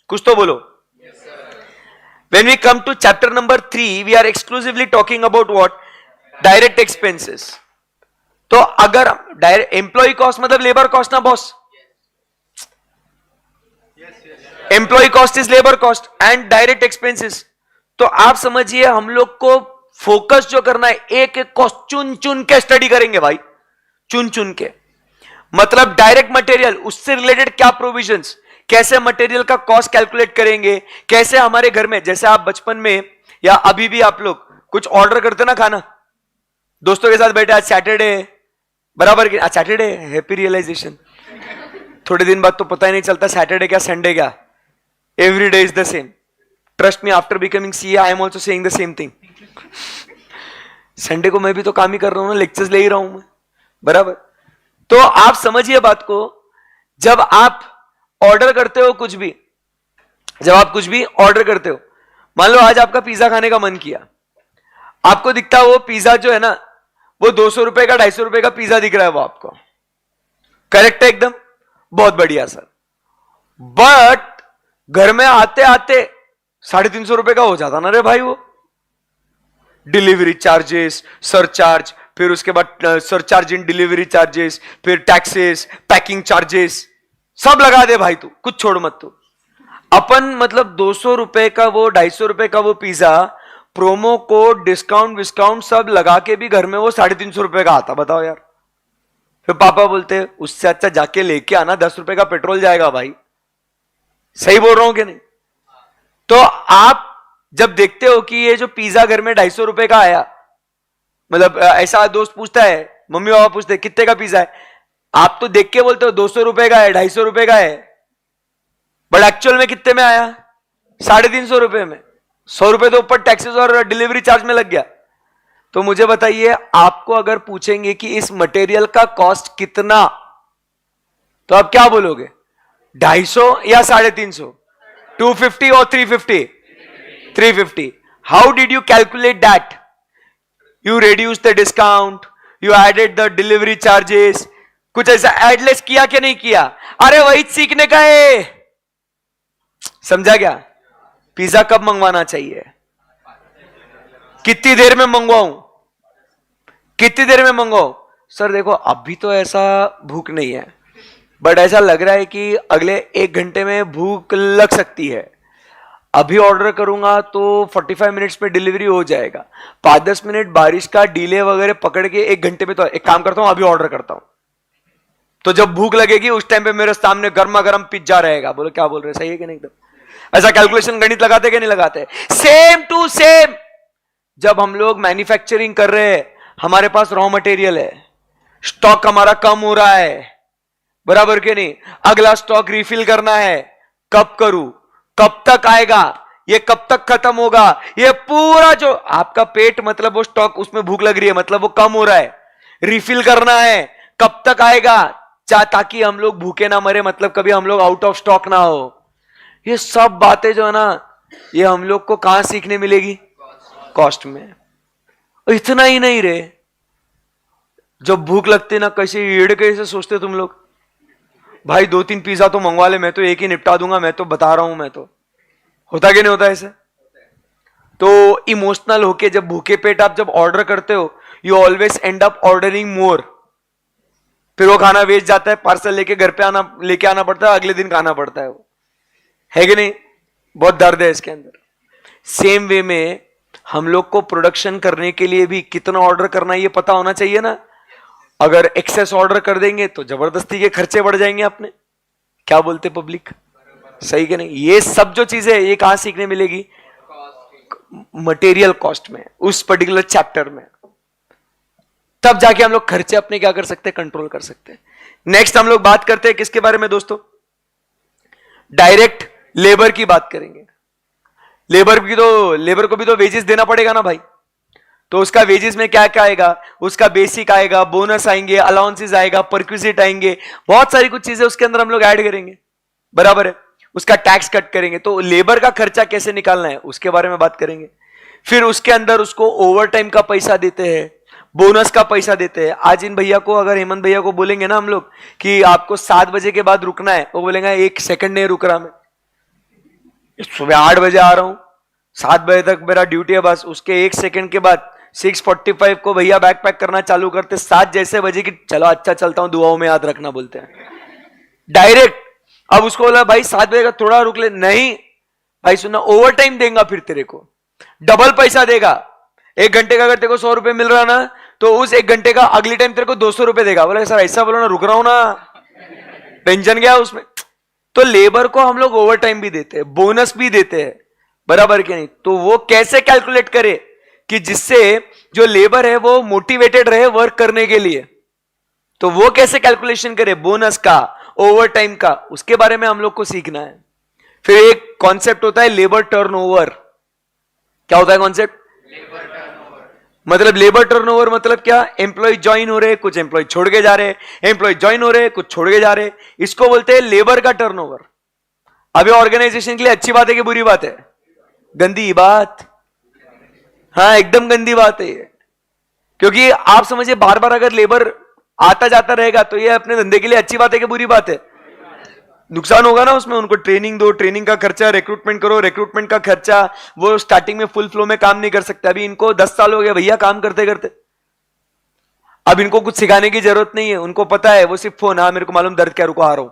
कुछ तो बोलो. When we come to chapter number 3 we are exclusively talking about what, direct expenses. तो अगर direct employee cost मतलब labour cost ना boss, employee cost is labour cost and direct expenses. तो आप समझिए हम लोग को फोकस जो करना है, एक एक कॉस्ट चुन चुन के स्टडी करेंगे भाई, चुन चुन के. मतलब डायरेक्ट मटेरियल, उससे रिलेटेड क्या प्रोविजंस, कैसे मटेरियल का कॉस्ट कैलकुलेट करेंगे, कैसे हमारे घर में, जैसे आप बचपन में या अभी भी आप लोग कुछ ऑर्डर करते ना खाना, दोस्तों के साथ बैठे, आज सैटरडे बराबर, आज सैटरडे, हैप्पी रियलाइजेशन. थोड़े दिन बाद तो पता ही नहीं चलता सैटरडे क्या संडे क्या, every day is the same. Trust me, after becoming CA I am also saying the same thing. Sunday को मैं भी तो काम ही कर रहा हूं ना, लेक्चर्स ले ही रहा हूं मैं, बराबर. तो आप समझिए बात को, जब आप ऑर्डर करते हो कुछ भी, जब आप कुछ भी ऑर्डर करते हो, मान लो आज आपका पिज्जा खाने का मन किया, आपको दिखता है वो पिज्जा जो है ना वो 200 रुपए का 250 रुपए का पिज्जा दिख रहा है वो आपको, करेक्ट है एकदम, बहुत बढ़िया सर. बट घर में आते आते 350 रुपए का हो जाता ना रे भाई वो. डिलीवरी चार्जेस, सरचार्ज, फिर उसके बाद सरचार्ज इन डिलीवरी चार्जेस, फिर टैक्सेस, पैकिंग चार्जेस, सब लगा दे भाई, तू कुछ छोड़ मत तू. अपन मतलब 200 रुपए का वो 250 रुपए का वो पिज्जा, प्रोमो कोड, डिस्काउंट विस्काउंट सब लगा के भी घर में वो 350 रुपए का आता. बताओ यार. फिर पापा बोलते उससे अच्छा जाके लेके आना, 10 रुपए का पेट्रोल जाएगा भाई. सही बोल रहा हूं कि नहीं? तो आप जब देखते हो कि ये जो पिज्जा घर में 250 रुपए का आया, मतलब ऐसा दोस्त पूछता है, मम्मी पापा पूछते कितने का पिज्जा है, आप तो देख के बोलते हो 200 रुपए का है, 250 रुपए का है, बट एक्चुअल में कितने में आया, 350 रुपए में. 100 रुपए तो ऊपर टैक्सेस और डिलीवरी चार्ज में लग गया. तो मुझे बताइए, आपको अगर पूछेंगे कि इस मटेरियल का कॉस्ट कितना, तो आप क्या बोलोगे, 250 या 350, 250 और 350? 350. How did you calculate that? You reduced the discount, you added the delivery charges. कुछ ऐसा एडलेस किया कि नहीं किया? अरे वही सीखने का है. समझा क्या? पिज्जा कब मंगवाना चाहिए, कितनी देर में मंगवाऊं, कितनी देर में मंगवाऊं? सर देखो अभी तो ऐसा भूख नहीं है, बट ऐसा लग रहा है कि अगले 1 घंटे में भूख लग सकती है. अभी ऑर्डर करूंगा तो 45 मिनट्स में डिलीवरी हो जाएगा. 5-10 मिनट बारिश का डिले वगैरह पकड़ के 1 घंटे में, तो एक काम करता हूं अभी ऑर्डर करता हूं. तो जब भूख लगेगी उस टाइम पे मेरे सामने गर्मा गर्म पिज्जा रहेगा। बोलो क्या बोल रहे, सही है कि नहीं? एकदम ऐसा कैलकुलेशन गणित लगाते कि नहीं लगाते? सेम टू सेम जब हम लोग मैन्युफैक्चरिंग कर रहे हैं, हमारे पास रॉ मटेरियल है, स्टॉक हमारा कम हो रहा है, बराबर के नहीं? अगला स्टॉक रिफिल करना है, कब करूं, कब तक आएगा, ये कब तक खत्म होगा, ये पूरा जो आपका पेट मतलब वो स्टॉक, उसमें भूख लग रही है मतलब वो कम हो रहा है, रिफिल करना है, कब तक आएगा, ताकि हम लोग भूखे ना मरे, मतलब कभी हम लोग आउट ऑफ स्टॉक ना हो। ये सब बातें जो है ना, ये हम लोग को कहां सीखने मिलेगी? कॉस्ट में। इतना ही नहीं रे, जब भूख लगती ना, कैसे एड़ कैसे सोचते तुम लोग, भाई 2-3 पिज्जा तो मंगवा ले, मैं तो एक ही निपटा दूंगा, मैं तो बता रहा हूं, मैं तो। होता कि नहीं होता ऐसे? तो इमोशनल होके जब भूखे पेट आप जब ऑर्डर करते हो, you always end up ordering more, फिर वो खाना वेस्ट जाता है, पार्सल लेके आना पड़ता है, अगले दिन खाना पड़ता है, वो है कि नहीं? बहुत दर्द है इसके अंदर। सेम वे में हम लोग को प्रोडक्शन करने के लिए भी कितना ऑर्डर करना है ये पता होना चाहिए ना। अगर एक्सेस ऑर्डर कर देंगे तो जबरदस्ती के खर्चे बढ़ जाएंगे अपने। क्या बोलते पब्लिक, सही कि नहीं? ये सब जो चीजें ये कहां सीखने मिलेगी? मटेरियल कॉस्ट में, उस पर्टिकुलर चैप्टर में। तब जाके हम लोग खर्चे अपने क्या कर सकते हैं? कंट्रोल कर सकते हैं। नेक्स्ट हम लोग बात करते हैं किसके बारे में दोस्तों? डायरेक्ट लेबर की बात करेंगे। लेबर को भी तो वेजेस देना पड़ेगा ना भाई। तो उसका वेजेस में क्या क्या आएगा? उसका बेसिक आएगा, बोनस आएंगे, अलाउंसेस आएगा, परक्विजिट आएंगे, बहुत सारी कुछ चीजें उसके अंदर हम लोग ऐड करेंगे, बराबर है? उसका टैक्स कट करेंगे। तो लेबर का खर्चा कैसे निकालना है उसके बारे में बात करेंगे। फिर उसके अंदर उसको ओवर टाइम का पैसा देते हैं, बोनस का पैसा देते हैं। आज इन भैया को, अगर हेमंत भैया को बोलेंगे ना हम लोग कि आपको 7 बजे के बाद रुकना है, वो बोलेंगे 1 सेकंड नहीं रुक रहा, मैं सुबह 8 बजे आ रहा हूं, 7 बजे तक मेरा ड्यूटी है, बस उसके 1 सेकंड के बाद 6:45 को भैया बैग पैक करना चालू करते, 7 जैसे बजे की चलो अच्छा चलता हूं, दुआओं में याद रखना बोलते हैं डायरेक्ट। अब उसको बोला भाई 7 बजे का थोड़ा रुक ले, नहीं भाई सुनना, ओवर टाइम देगा, फिर तेरे को डबल पैसा देगा। 1 घंटे का अगर तेरे को 100 रुपए मिल रहा ना, तो उस 1 घंटे का अगली टाइम तेरे को 200 रुपए देगा। बोला सर ऐसा बोलो ना, रुक रहा हूं ना, टेंशन गया उसमें। तो लेबर को हम लोग ओवर टाइम भी देते हैं, बोनस भी देते हैं, बराबर के नहीं? तो वो कैसे कैलकुलेट करे कि जिससे जो लेबर है वो मोटिवेटेड रहे वर्क करने के लिए? तो वो कैसे कैलकुलेशन करे बोनस का, ओवर टाइम का, उसके बारे में हम लोग को सीखना है। फिर एक कॉन्सेप्ट होता है लेबर टर्नओवर। क्या होता है कॉन्सेप्ट? मतलब लेबर टर्नओवर मतलब क्या? एम्प्लॉय ज्वाइन हो रहे, कुछ एम्प्लॉय छोड़ के जा रहे, एम्प्लॉय ज्वाइन हो रहे, कुछ छोड़ के जा रहे, इसको बोलते हैं लेबर का टर्नओवर। अब ये ऑर्गेनाइजेशन के लिए अच्छी बात है कि बुरी बात है? गंदी बात, हाँ एकदम गंदी बात है ये। क्योंकि आप समझिए बार बार अगर लेबर आता जाता रहेगा तो ये अपने धंधे के लिए अच्छी बात है कि बुरी बात है? नुकसान होगा ना उसमें। उनको ट्रेनिंग दो, ट्रेनिंग का खर्चा, रिक्रूटमेंट करो, रिक्रूटमेंट का खर्चा, वो स्टार्टिंग में फुल फ्लो में काम नहीं कर सकते। अभी इनको 10 साल हो गए भैया काम करते करते, अब इनको कुछ सिखाने की जरूरत नहीं है, उनको पता है। वो सिर्फ फोन, हाँ मेरे को मालूम दर्द क्या, रुको आ रहा हूं,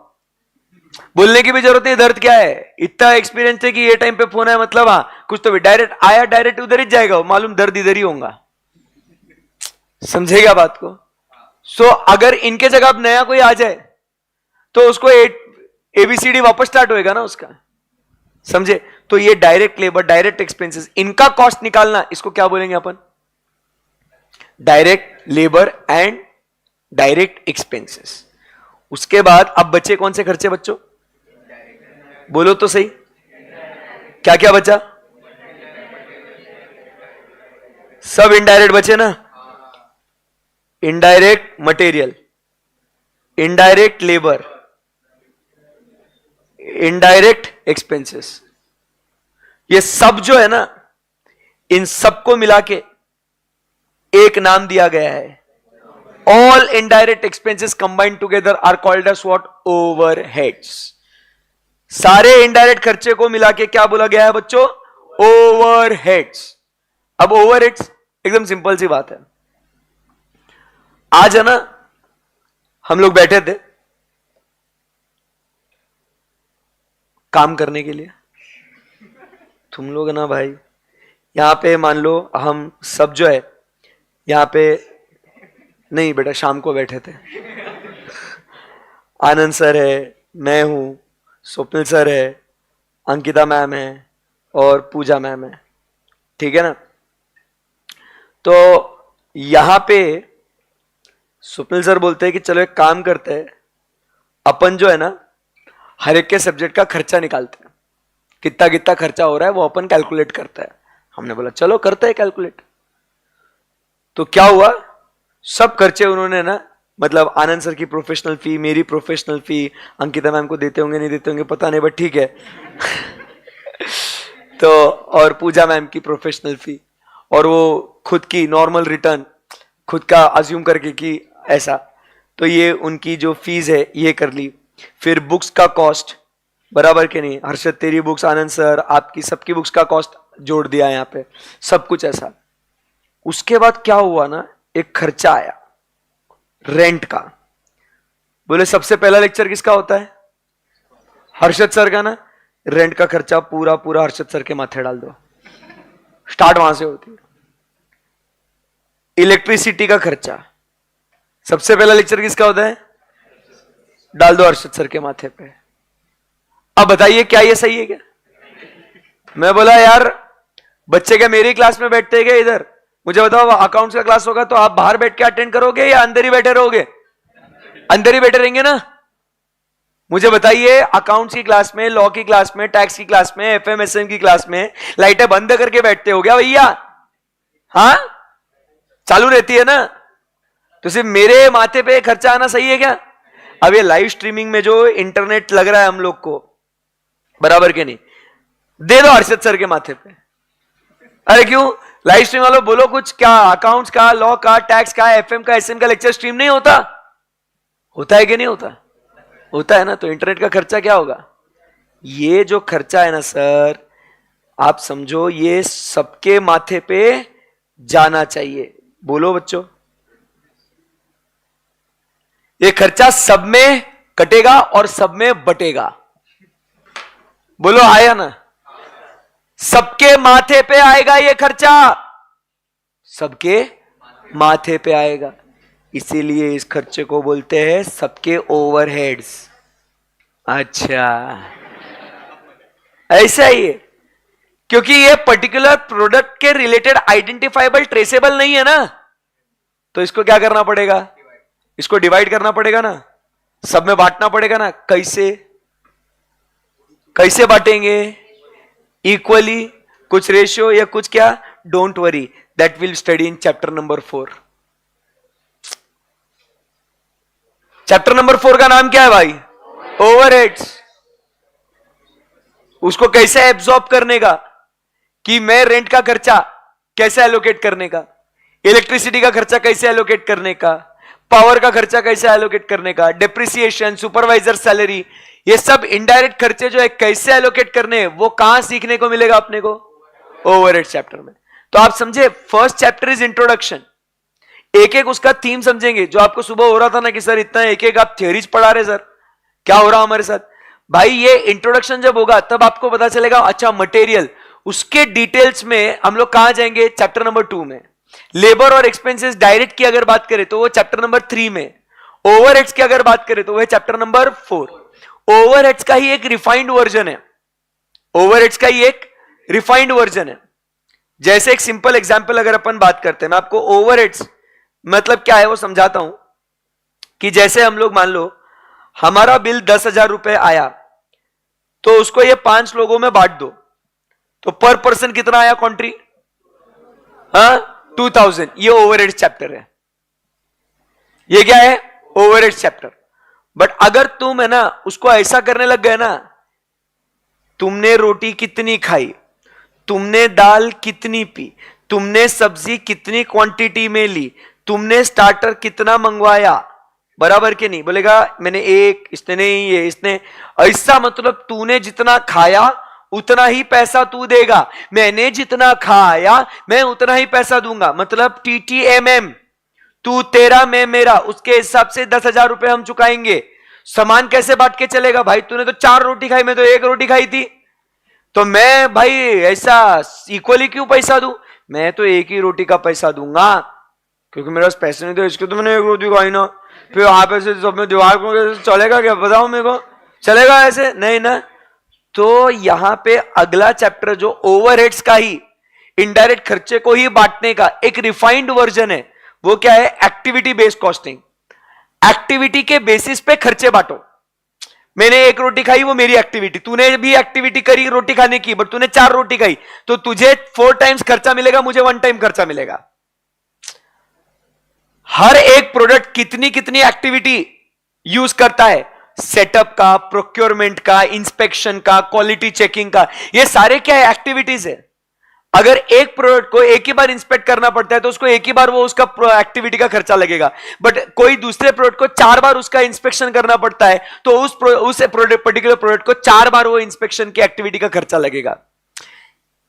बोलने की भी जरूरत है दर्द क्या है। इतना एक्सपीरियंस है कि ये टाइम पे फोन है मतलब हाँ कुछ तो भी, डायरेक्ट आया डायरेक्ट उधर ही जाएगा, मालूम दर्द इधर ही होगा। समझेगा बात को? सो अगर इनके जगह अब नया कोई आ जाए तो उसको एबीसीडी वापस स्टार्ट होएगा ना उसका, समझे? तो ये डायरेक्ट लेबर, डायरेक्ट एक्सपेंसेस, इनका कॉस्ट निकालना, इसको क्या बोलेंगे अपन? Direct labour and direct expenses. उसके बाद अब बचे कौन से खर्चे बच्चों? बोलो तो सही, क्या क्या बचा? सब इनडायरेक्ट बचे ना। Indirect material, indirect labour, indirect expenses, ये सब जो है ना, इन सबको मिला के एक नाम दिया गया है। All indirect expenses combined together are called as what? Overheads. सारे इनडायरेक्ट खर्चे को मिला के क्या बोला गया है बच्चों? ओवरहेड्स। अब ओवरहेड्स एकदम सिंपल सी बात है। आज है ना, हम लोग बैठे थे काम करने के लिए, तुम लोग ना भाई यहां पे मान लो हम सब जो है यहां पे, नहीं बेटा शाम को बैठे थे, आनंद सर है, मैं हूं, स्वप्निल सर है, अंकिता मैम है और पूजा मैम है, ठीक है ना। तो यहां पे स्वप्निल सर बोलते हैं कि चलो एक काम करते हैं, अपन जो है ना हर एक के सब्जेक्ट का खर्चा निकालते हैं, कितना कितना खर्चा हो रहा है वो अपन कैलकुलेट करते हैं। हमने बोला चलो करते हैं कैलकुलेट। तो क्या हुआ, सब खर्चे उन्होंने ना, मतलब आनंद सर की प्रोफेशनल फी, मेरी प्रोफेशनल फी, अंकिता मैम को देते होंगे नहीं देते होंगे पता नहीं, बट ठीक है तो और पूजा मैम की प्रोफेशनल फी, और वो खुद की नॉर्मल रिटर्न खुद का अज्यूम करके कि ऐसा, तो ये उनकी जो फीस है ये कर ली। फिर बुक्स का कॉस्ट, बराबर के नहीं, हर्षद तेरी बुक्स, आनंद सर आपकी, सबकी बुक्स का कॉस्ट जोड़ दिया यहाँ पे, सब कुछ ऐसा। उसके बाद क्या हुआ ना, एक खर्चा आया रेंट का। बोले सबसे पहला लेक्चर किसका होता है, हर्षद सर का ना, रेंट का खर्चा पूरा पूरा हर्षद सर के माथे डाल दो, स्टार्ट वहां से होती है। इलेक्ट्रिसिटी का खर्चा सबसे पहला लेक्चर किसका होता है, डाल दो हर्षद सर के माथे पे। अब बताइए क्या ये सही है क्या। मैं बोला यार बच्चे क्या मेरी क्लास में बैठते हैं क्या इधर, मुझे बताओ अकाउंट्स का क्लास होगा तो आप बाहर बैठ के अटेंड करोगे या अंदर ही बैठे रहोगे, अंदर ही बैठे रहेंगे ना। मुझे बताइए अकाउंट्स की क्लास में, लॉ की क्लास में, टैक्स की क्लास में, एफएमएसएम की क्लास में लाइटें बंद करके बैठते हो क्या भैया, हाँ चालू रहती है ना, तो सिर्फ मेरे माथे पे खर्चा आना सही है क्या। अब ये लाइव स्ट्रीमिंग में जो इंटरनेट लग रहा है हम लोग को, बराबर के नहीं, दे दो हर्षद सर के माथे पे। अरे क्यों, लाइव स्ट्रीम वालों बोलो कुछ, क्या अकाउंट्स का, लॉ का, टैक्स का, एफएम का, एसएम का लेक्चर स्ट्रीम नहीं होता, होता है कि नहीं होता, होता है ना। तो इंटरनेट का खर्चा क्या होगा, ये जो खर्चा है ना सर, आप समझो ये सबके माथे पे जाना चाहिए। बोलो बच्चों, ये खर्चा सब में कटेगा और सब में बटेगा। बोलो आया ना, सबके माथे पे आएगा ये खर्चा, सबके माथे पे आएगा, इसीलिए इस खर्चे को बोलते हैं सबके ओवरहेड्स। अच्छा ऐसा ही है, क्योंकि ये पर्टिकुलर प्रोडक्ट के रिलेटेड आइडेंटिफाइबल ट्रेसेबल नहीं है ना, तो इसको क्या करना पड़ेगा, इसको डिवाइड करना पड़ेगा ना, सब में बांटना पड़ेगा ना। कैसे, कैसे बांटेंगे, इक्वली, कुछ रेशियो या कुछ क्या, don't worry that will study in chapter number 4। Chapter number 4 का नाम क्या है भाई, ओवरहेड्स। उसको कैसे एब्जॉर्ब करने का, कि मैं रेंट का खर्चा कैसे एलोकेट करने का, इलेक्ट्रिसिटी का खर्चा कैसे एलोकेट करने का, पावर का खर्चा कैसे एलोकेट करने का, डेप्रिसिएशन, सुपरवाइजर सैलरी, ये सब इनडायरेक्ट खर्चे जो है कैसे एलोकेट करने, वो कहां सीखने को मिलेगा अपने को, ओवरहेड चैप्टर में। तो आप समझे, फर्स्ट चैप्टर इज इंट्रोडक्शन, एक एक उसका थीम समझेंगे। जो आपको सुबह हो रहा था ना कि सर इतना एक एक आप थियरीज पढ़ा रहे, सर क्या हो रहा हमारे साथ, भाई ये इंट्रोडक्शन जब होगा तब आपको पता चलेगा अच्छा मटेरियल। उसके डिटेल्स में हम लोग कहां जाएंगे, चैप्टर नंबर 2 में। लेबर और एक्सपेंसेस डायरेक्ट की अगर बात करें तो वो चैप्टर नंबर 3 में, ओवरहेड्स की अगर बात करें तो वह चैप्टर नंबर 4। ओवरहेड्स का ही एक रिफाइंड वर्जन है, ओवरहेड्स का ही एक रिफाइंड वर्जन है। जैसे एक सिंपल एग्जांपल अगर अपन बात करते हैं, मैं आपको ओवरहेड्स मतलब क्या है वो समझाता हूं। कि जैसे हम लोग मान लो हमारा बिल 10,000 रुपए आया, तो उसको ये 5 लोगों में बांट दो, तो पर पर्सन कितना आया कॉन्ट्री, हाँ 2000। ये ओवरहेड्स चैप्टर है, ये क्या है, ओवरहेड्स चैप्टर। बट अगर तुम है ना उसको ऐसा करने लग गए ना, तुमने रोटी कितनी खाई, तुमने दाल कितनी पी, तुमने सब्जी कितनी क्वांटिटी में ली, तुमने स्टार्टर कितना मंगवाया, बराबर के नहीं, बोलेगा मैंने एक, इसने नहीं, ये इसने, ऐसा मतलब तूने जितना खाया उतना ही पैसा तू देगा, मैंने जितना खाया मैं उतना ही पैसा दूंगा, मतलब TTMM, तू तेरा मैं मेरा, उसके हिसाब से 10,000 रुपए हम चुकाएंगे। सामान कैसे बांट के चलेगा, भाई तूने तो 4 रोटी खाई, मैं तो 1 रोटी खाई थी, तो मैं भाई ऐसा इक्वली क्यों पैसा दूं, मैं तो 1 ही रोटी का पैसा दूंगा, क्योंकि मेरे पास पैसे नहीं थे, इसके तो मैंने 1 रोटी खाई ना। फिर वहां पे से सब में दिमाग में चलेगा क्या, बताओ मेरे को, चलेगा ऐसे नहीं ना। तो यहां पे अगला चैप्टर जो ओवरहेड्स का ही, इनडायरेक्ट खर्चे को ही बांटने का एक रिफाइंड वर्जन है, वो क्या है, एक्टिविटी बेस्ड कॉस्टिंग। एक्टिविटी के बेसिस पे खर्चे बांटो। मैंने एक रोटी खाई, वो मेरी एक्टिविटी, तूने भी एक्टिविटी करी रोटी खाने की, बट तूने 4 रोटी खाई, तो तुझे 4 टाइम्स खर्चा मिलेगा, मुझे 1 टाइम खर्चा मिलेगा। हर एक प्रोडक्ट कितनी कितनी एक्टिविटी यूज करता है, सेटअप का, प्रोक्योरमेंट का, इंस्पेक्शन का, क्वालिटी चेकिंग का, ये सारे क्या है, एक्टिविटीज है। अगर एक प्रोडक्ट को एक ही बार इंस्पेक्ट करना पड़ता है तो उसको एक ही बार वो उसका एक्टिविटी का खर्चा लगेगा, बट कोई दूसरे प्रोडक्ट को 4 बार उसका इंस्पेक्शन करना पड़ता है तो उस पर्टिकुलर प्रोडक्ट को 4 बार वो इंस्पेक्शन की एक्टिविटी का खर्चा लगेगा।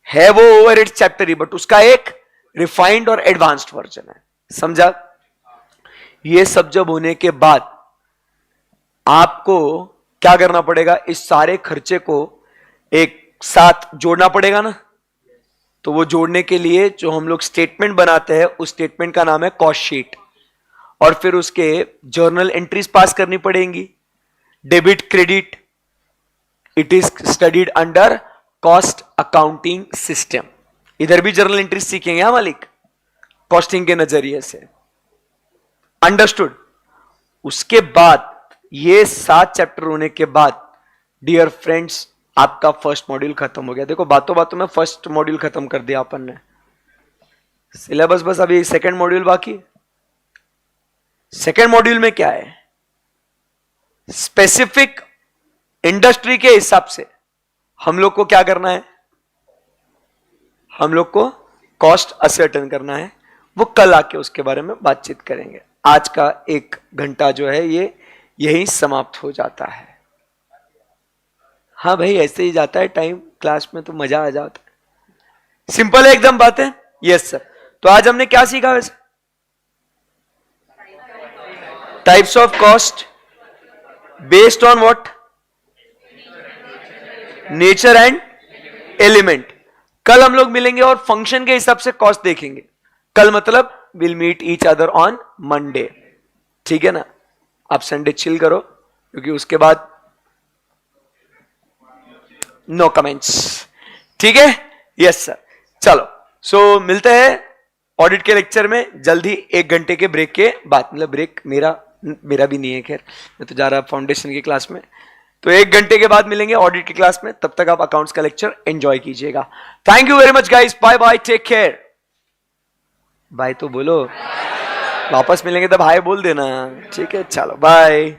है वो ओवरहेड्स चैप्टर ही, बट उसका एक रिफाइंड और एडवांस्ड वर्जन है। समझा? ये सब जब होने के बाद आपको क्या करना पड़ेगा, इस सारे खर्चे को एक साथ जोड़ना पड़ेगा ना। तो वो जोड़ने के लिए जो हम लोग स्टेटमेंट बनाते हैं, उस स्टेटमेंट का नाम है कॉस्ट शीट, और फिर उसके जर्नल एंट्रीज पास करनी पड़ेंगी, debit credit. It is studied under cost accounting system. इधर भी जर्नल एंट्रीज सीखेंगे हाँ मालिक, कॉस्टिंग के नजरिए से। अंडरस्टूड? उसके बाद ये 7 चैप्टर होने के बाद डियर फ्रेंड्स आपका फर्स्ट मॉड्यूल खत्म हो गया। देखो बातों बातों में फर्स्ट मॉड्यूल खत्म कर दिया अपन ने। सिलेबस बस अभी सेकंड मॉड्यूल बाकी। सेकंड मॉड्यूल में क्या है, स्पेसिफिक इंडस्ट्री के हिसाब से हम लोग को क्या करना है, हम लोग को कॉस्ट असर्टेन करना है। वो कल आके उसके बारे में बातचीत करेंगे। आज का 1 घंटा जो है ये यही समाप्त हो जाता है। हाँ भाई ऐसे ही जाता है टाइम, क्लास में तो मजा आ जाता है। सिंपल है एकदम बातें। Yes sir. तो आज हमने क्या सीखा वैसे? Types of cost based on what, nature and element. कल हम लोग मिलेंगे और फंक्शन के हिसाब से कॉस्ट देखेंगे। कल मतलब will meet each other on Monday, ठीक है ना। आप संडे चिल करो क्योंकि उसके बाद नो कमेंट्स, ठीक है। Yes sir. चलो सो मिलते हैं ऑडिट के लेक्चर में जल्दी, 1 घंटे के ब्रेक के बाद। मतलब ब्रेक मेरा भी नहीं है, खैर मैं तो जा रहा फाउंडेशन की क्लास में। तो 1 घंटे के बाद मिलेंगे ऑडिट की क्लास में। तब तक आप अकाउंट्स का लेक्चर एंजॉय कीजिएगा। Thank you very much guys, bye bye, take care. Bye तो बोलो, वापस मिलेंगे तब हाय बोल देना, ठीक है। चलो बाय।